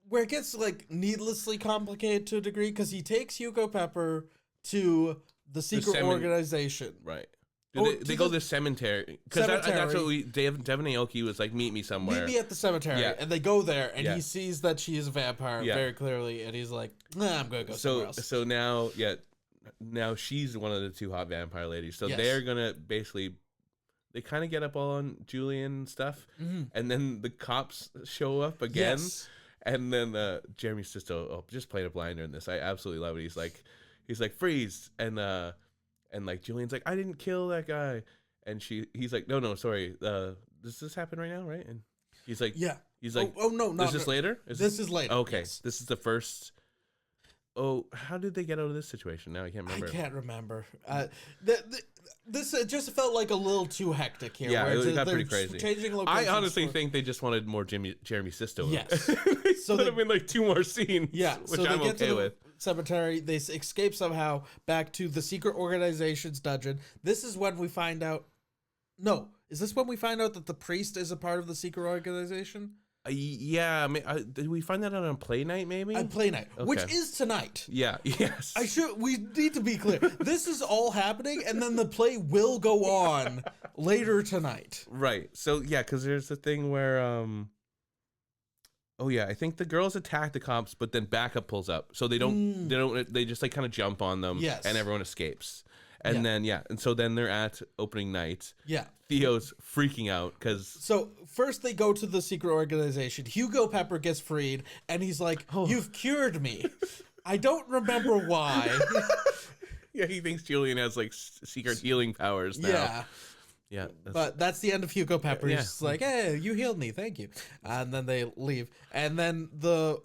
where it gets like needlessly complicated to a degree because he takes Hugo Pepper to the secret organization. Right. They go to the cemetery because that's what Devin Aoki was like. Meet me somewhere. Meet me at the cemetery, and they go there, and he sees that she is a vampire very clearly, and he's like, "Nah, I'm gonna go somewhere else." So now she's one of the two hot vampire ladies. So they're gonna basically. They kind of get up all on Julian and stuff, and then the cops show up again, and then Jeremy Sisto just playing a blinder in this. I absolutely love it. He's like freeze, and like Julian's like I didn't kill that guy, and he's like no sorry, does this happen right now, right? And he's like he's like oh no, is this later? This is later. Okay, this is the first. Oh, how did they get out of this situation? Now I can't remember. This just felt like a little too hectic here. Yeah, it got pretty crazy. Changing locations. I honestly think they just wanted more Jeremy Sisto. Yes. They put him in like 2 more scenes. Yeah, which I'm okay with. Cemetery. They escape somehow back to the secret organization's dungeon. This is when we find out. No, is this when we find out that the priest is a part of the secret organization? Yeah, I mean, did we find that on a play night? Maybe a play night, which is tonight. Yeah, yes. We need to be clear. This is all happening, and then the play will go on later tonight. Right. So yeah, because there's the thing where I think the girls attack the cops, but then backup pulls up, so they just like kind of jump on them. Yes. And everyone escapes. And then and so then they're at opening night. Yeah. Theo's freaking out because. So first they go to the secret organization. Hugo Pepper gets freed, and he's like, "You've cured me." I don't remember why. Yeah, he thinks Julian has like secret healing powers now. Yeah. Yeah. But that's the end of Hugo Pepper. He's just like, "Hey, you healed me, thank you." And then they leave. And then so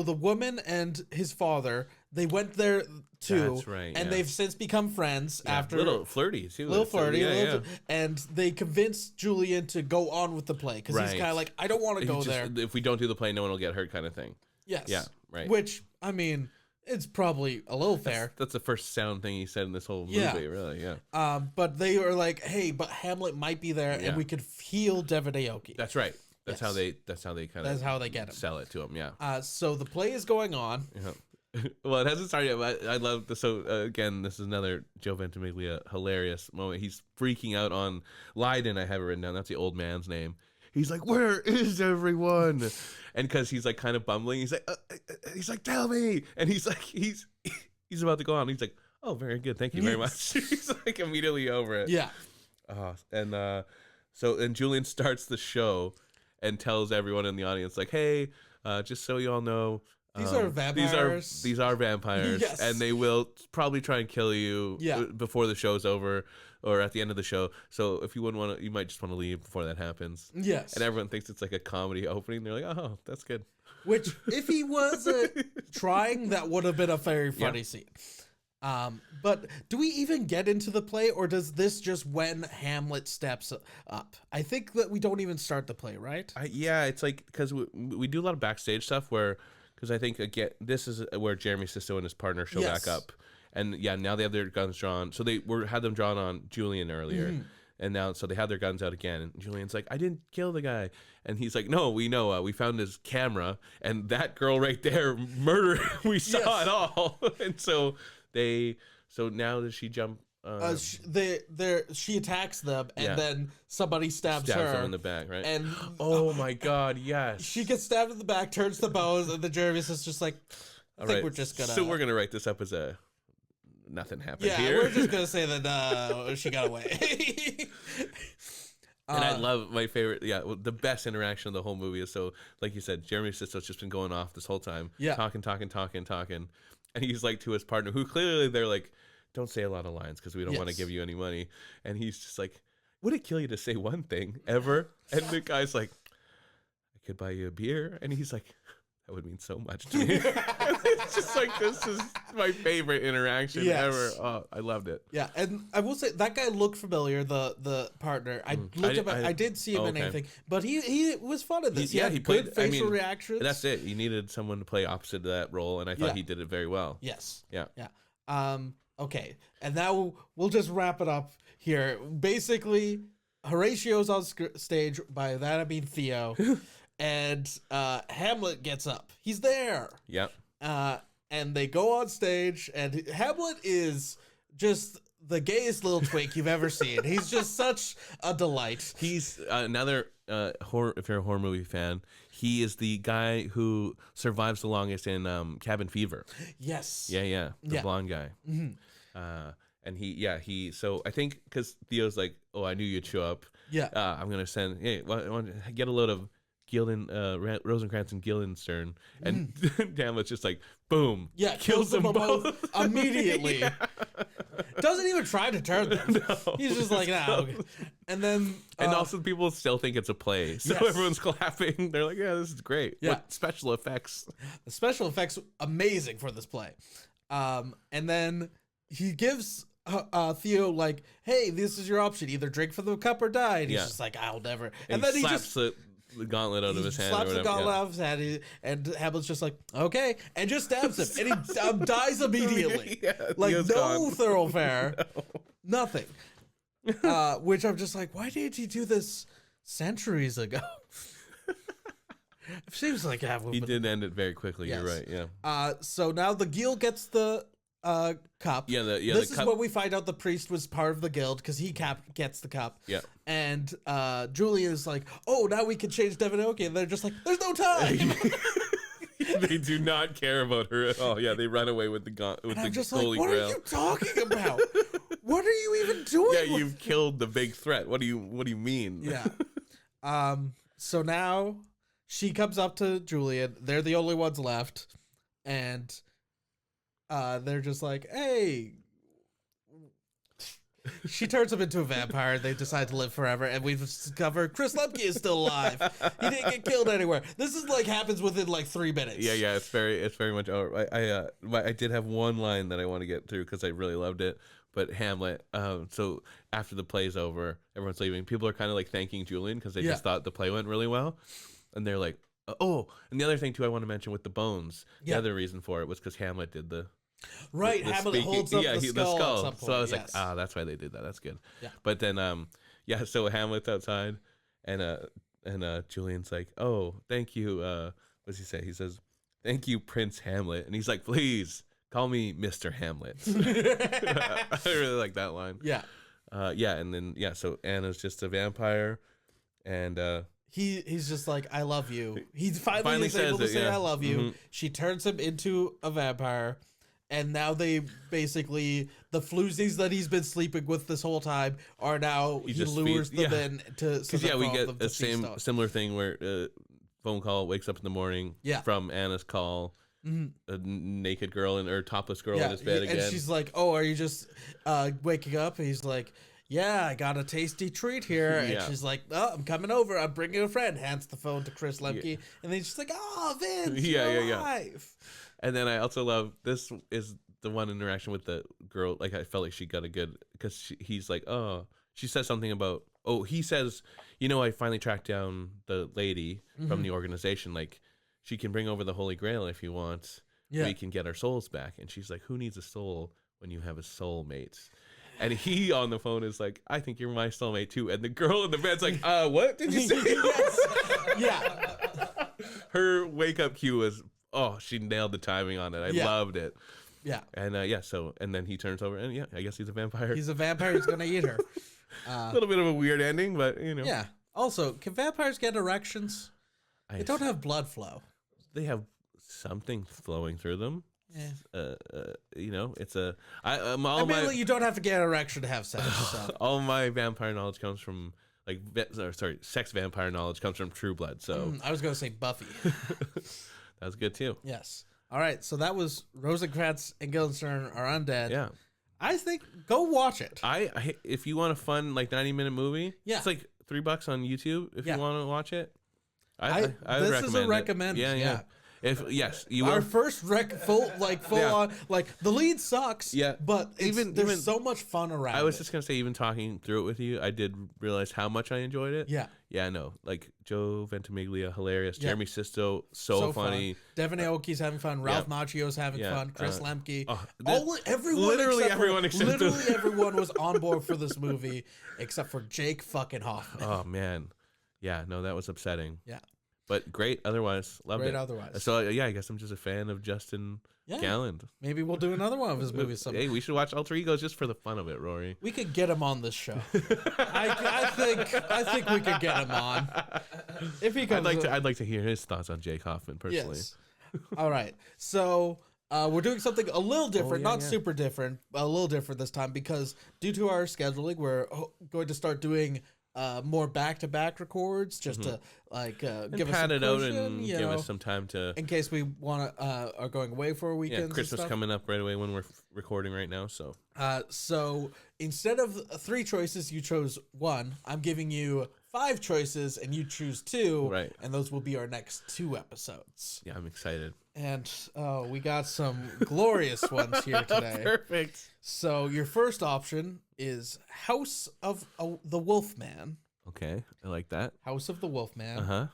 the woman and his father, they went there too. That's right. And they've since become friends after. Little flirty too. And they convinced Julian to go on with the play because he's kind of like, I don't want to go there. If we don't do the play, no one will get hurt, kind of thing. Yes. Yeah. Right. Which, I mean, it's probably a little fair. That's the first sound thing he said in this whole movie, really. Yeah. But they were like, hey, but Hamlet might be there, and we could heal Devin Aoki. That's right. That's how they get him. Sell it to him. Yeah. So the play is going on. Yeah. Well, it hasn't started yet, but I love this. So again, this is another Joe Ventimiglia hilarious moment. He's freaking out on Leiden. I have it written down. That's the old man's name. He's like, "Where is everyone?" And because he's like kind of bumbling, he's like, "Tell me!" And he's like, he's about to go on. He's like, "Oh, very good, thank you very much." He's like immediately over it. Yeah. So Julian starts the show and tells everyone in the audience, like, "Hey, just so you all know." These are vampires. These are vampires, yes. And they will probably try and kill you before the show's over or at the end of the show. So if you wouldn't want to, you might just want to leave before that happens. Yes. And everyone thinks it's like a comedy opening. They're like, "Oh, that's good." Which, if he was trying, that would have been a very funny scene. But do we even get into the play, or does this just when Hamlet steps up? I think that we don't even start the play, right? It's like because we do a lot of backstage stuff where. Because I think, again, this is where Jeremy Sisto and his partner show back up. And, now they have their guns drawn. So they had them drawn on Julian earlier. Mm-hmm. And now, so they have their guns out again. And Julian's like, "I didn't kill the guy." And he's like, "No, we know. We found his camera. And that girl right there murdered. We saw it all." And so now does she jump? She attacks them, and then somebody stabs her them in the back, right? And oh my god, yes, she gets stabbed in the back, turns the bows, and the Jeremy is just like, "I think we're just gonna." So we're gonna write this up as a nothing happened here. Yeah, we're just gonna say that she got away. And I love my favorite, the best interaction of the whole movie is like you said, Jeremy Sisto's just been going off this whole time, talking, and he's like to his partner, who clearly they're like. don't say a lot of lines because we don't want to Yes. give you any money. And he's just like, would it kill you to say one thing ever? And the guy's like, I could buy you a beer. And he's like, that would mean so much to me. It's just like, this is my favorite interaction ever. Oh, I loved it. Yeah, and I will say that guy looked familiar. The partner, I did see him in anything, but he was fun at this. He played good facial reactions. That's it. You needed someone to play opposite of that role, and I thought he did it very well. Yes. Yeah. Okay, and now we'll just wrap it up here. Basically, Horatio's on stage. By that I mean Theo. And Hamlet gets up. He's there. Yep. And they go on stage, and Hamlet is just the gayest little twink you've ever seen. He's just such a delight. He's another horror. If you're a horror movie fan, he is the guy who survives the longest in Cabin Fever. Yes. Yeah. The blonde guy. Mm-hmm. And he. So I think because Theo's like, oh, I knew you'd show up. Yeah. I'm gonna send. Hey, get a load of Rosencrantz and Guildenstern, and Hamlet's just like, boom, kills them both immediately. Yeah. Doesn't even try to turn them. No, he's just like, nah. Okay. And then, and also people still think it's a play, so everyone's clapping. They're like, yeah, this is great. Yeah, what special effects. The special effects amazing for this play. And then he gives Theo like, hey, this is your option: either drink from the cup or die. And he's just like, I'll never. And then he slaps the gauntlet out of his hand. Slaps the gauntlet out of his hand, and Hamlet's just like, okay, and just stabs him, and he dies immediately. Like no gone. Thoroughfare, nothing. Which I'm just like, why didn't he do this centuries ago? It seems like he did end it very quickly. Yes. You're right. Yeah. So now the guild gets the cup. This is when we find out the priest was part of the guild because he gets the cup. Yeah. And Julian is like, oh, now we can change Devinoki. And they're just like, there's no time. They do not care about her at all. Yeah, they run away with the I'm just Holy like, what Grail. are you talking about? What are you even doing? Yeah, you've killed the big threat. What do you mean? Yeah. So now she comes up to Julian. They're the only ones left. And they're just like, hey. She turns him into a vampire. They decide to live forever, and we discover Chris Lemke is still alive. He didn't get killed anywhere. This is like happens within like 3 minutes. Yeah. It's very much over. I did have one line that I want to get through because I really loved it. But Hamlet. So after the play's over, everyone's leaving. People are kind of like thanking Julian because they just thought the play went really well, and they're like, oh. And the other thing too, I want to mention with the bones. The other reason for it was because Hamlet did the. Right, Hamlet holds up the skull. At some point, so I was like, that's why they did that. That's good. Yeah. But then, so Hamlet's outside, and Julian's like, oh, thank you. What does he say? He says, thank you, Prince Hamlet. And he's like, please call me Mr. Hamlet. I really like that line. Yeah. And then, so Anna's just a vampire, and he's just like, I love you. He finally is able to say, I love you. Mm-hmm. She turns him into a vampire. And now they basically, the floozies that he's been sleeping with this whole time are now, he lures them in to, because we get a similar thing where phone call, wakes up in the morning from Anna's call, a naked girl or topless girl in his bed again. And she's like, oh, are you just waking up? And he's like, yeah, I got a tasty treat here. And she's like, oh, I'm coming over. I'm bringing a friend. Hands the phone to Chris Lemke. And then she's like, oh, Vince, you're alive. And then I also love, this is the one interaction with the girl, like I felt like she got a good, because he's like, oh, she says something about, he says, I finally tracked down the lady from the organization, like, she can bring over the Holy Grail if you want, we can get our souls back. And she's like, who needs a soul when you have a soulmate? And he on the phone is like, I think you're my soulmate too. And the girl in the bed's like, what did you say? Yeah. Her wake up cue was, she nailed the timing on it. I loved it. Yeah. And and then he turns over and I guess he's a vampire. He's a vampire. He's going to eat her. A little bit of a weird ending, but Yeah. Also, can vampires get erections? They don't have blood flow. They have something flowing through them. Yeah. It's a. You don't have to get an erection to have sex. So. All my vampire knowledge comes from sex vampire knowledge comes from True Blood. So I was going to say Buffy. That was good too. Yes. All right. So that was Rosencrantz and Guildenstern are Undead. Yeah. I think go watch it. I if you want a fun like 90-minute movie, Yeah. it's like $3 on YouTube if Yeah. you want to watch it. I would this recommend is a it. recommend. Yeah. If yes, you Our will. first full Yeah. on like the lead sucks. Yeah. but there's so much fun around. I was it. just gonna say, even talking through it with you, I did realize how much I enjoyed it. Yeah. Yeah, I know. Like Joe Ventimiglia, hilarious. Yeah. Jeremy Sisto, so funny. Fun. Devin Aoki's having fun. Ralph Macchio's having fun. Chris Lemke. Everyone. Literally everyone was on board for this movie except for Jake fucking Hoffman. Oh man, yeah. No, that was upsetting. Yeah. But great otherwise. Loved it. Otherwise. So yeah, I guess I'm just a fan of Justin Galland. Maybe we'll do another one of his movies someday. Hey, we should watch Alter Egos just for the fun of it, Rory. We could get him on this show. I think we could get him on. If he comes, I'd like to hear his thoughts on Jake Hoffman personally. Yes. All right. So we're doing something a little different, not super different, but a little different this time because due to our scheduling, we're going to start doing more back-to-back records just to give us pad some it out cushion, and give us some time to in case we want to are going away for a weekend. Yeah, Christmas coming up right away when we're recording right now. So instead of 3 choices, you chose 1. I'm giving you 5 choices, and you choose 2. Right, and those will be our next 2 episodes. Yeah, I'm excited. And we got some glorious ones here today. Perfect. So your first option is House of the Wolfman. Okay, I like that. House of the Wolfman. Uh-huh.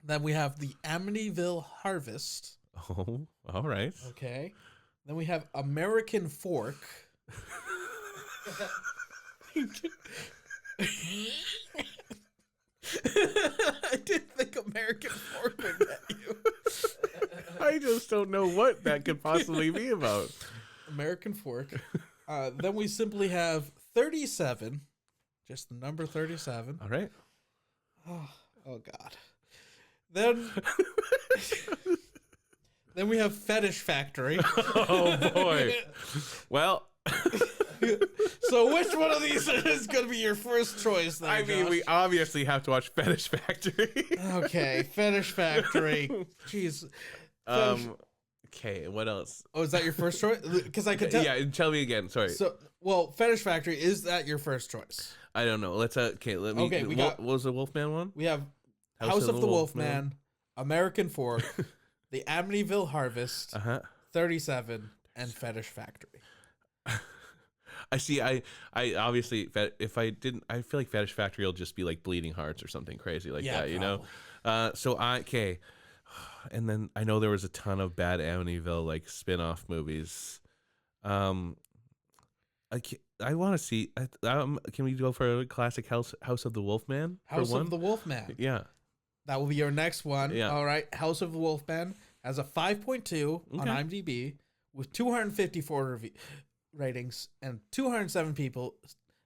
Then we have the Amityville Harvest. Oh, all right. Okay. Then we have American Fork. I didn't think American Fork would get you. I just don't know what that could possibly be about. American Fork. Then we simply have 37. Just the number 37. All right. Oh God. Then we have Fetish Factory. Oh boy. Well, so which one of these is going to be your first choice then, I mean, Josh? we obviously have to watch Fetish Factory. Okay, Fetish Factory. Jeez. Okay, what else? Oh, is that your first choice? Because I could tell. Yeah, tell me again. Sorry. So, Fetish Factory, is that your first choice? I don't know. Let's okay. Let me. Okay, what was the Wolfman one? We have House of the Wolfman, American Fork, the Amityville Harvest, 37, and Fetish Factory. I see. I obviously, if I didn't, I feel like Fetish Factory will just be like Bleeding Hearts or something crazy like that, you know. So okay, and then I know there was a ton of bad Amityville like spin-off movies. I want to see. Can we go for a classic House of the Wolfman? House of the Wolfman. Yeah, that will be your next one. Yeah. All right. House of the Wolfman has a 5.2 on IMDb with 254 ratings, and 207 people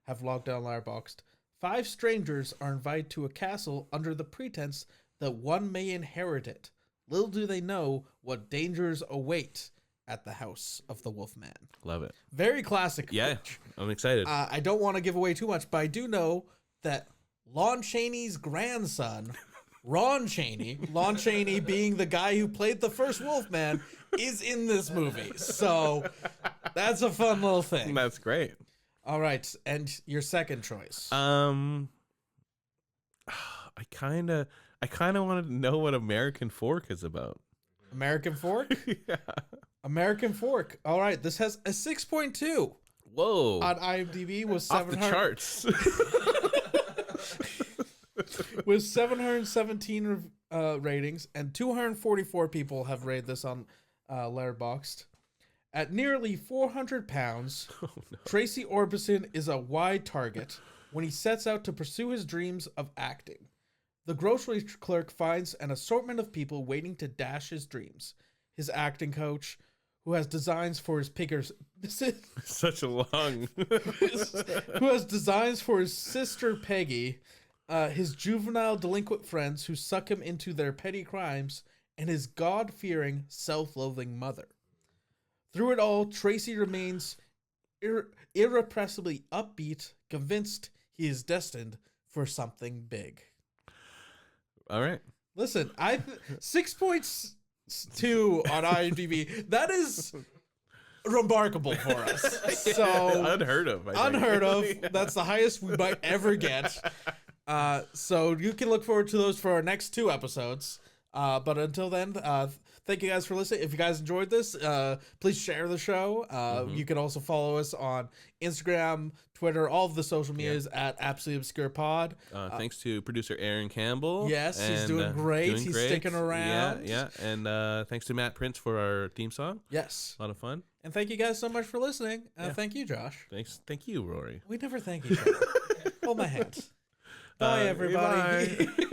have logged on Letterboxd. 5 strangers are invited to a castle under the pretense that one may inherit it. Little do they know what dangers await at the House of the Wolfman. Love it. Very classic. Yeah, approach. I'm excited. I don't want to give away too much, but I do know that Lon Chaney's grandson, Ron Chaney being the guy who played the first Wolfman, is in this movie. So that's a fun little thing. That's great. All right, and your second choice. I kind of wanted to know what American Fork is about. American Fork? Yeah. American Fork. All right, this has a 6.2. Whoa. On IMDb with off the charts. With 717 ratings, and 244 people have rated this on Letterboxd. At nearly 400 pounds, Tracy Orbison is a wide target when he sets out to pursue his dreams of acting. The grocery clerk finds an assortment of people waiting to dash his dreams. His acting coach, who has designs for his pickers... Such a long... who has designs for his sister Peggy, his juvenile delinquent friends who suck him into their petty crimes, and his God-fearing, self-loathing mother. Through it all, Tracy remains irrepressibly upbeat, convinced he is destined for something big. All right. Listen, 6.2 on IMDb. That is remarkable for us. So unheard of. I think. unheard of. Yeah. That's the highest we might ever get. So you can look forward to those for our next 2 episodes. But until then, thank you guys for listening. If you guys enjoyed this, please share the show. You can also follow us on Instagram, Twitter, all of the social medias at Absolutely Obscure Pod. Thanks to producer Aaron Campbell. Yes, he's doing great. He's sticking around. Yeah. And thanks to Matt Prince for our theme song. Yes. A lot of fun. And thank you guys so much for listening. Thank you, Josh. Thank you, Rory. We never thank each other. Hold my hands. Bye, everybody. Bye.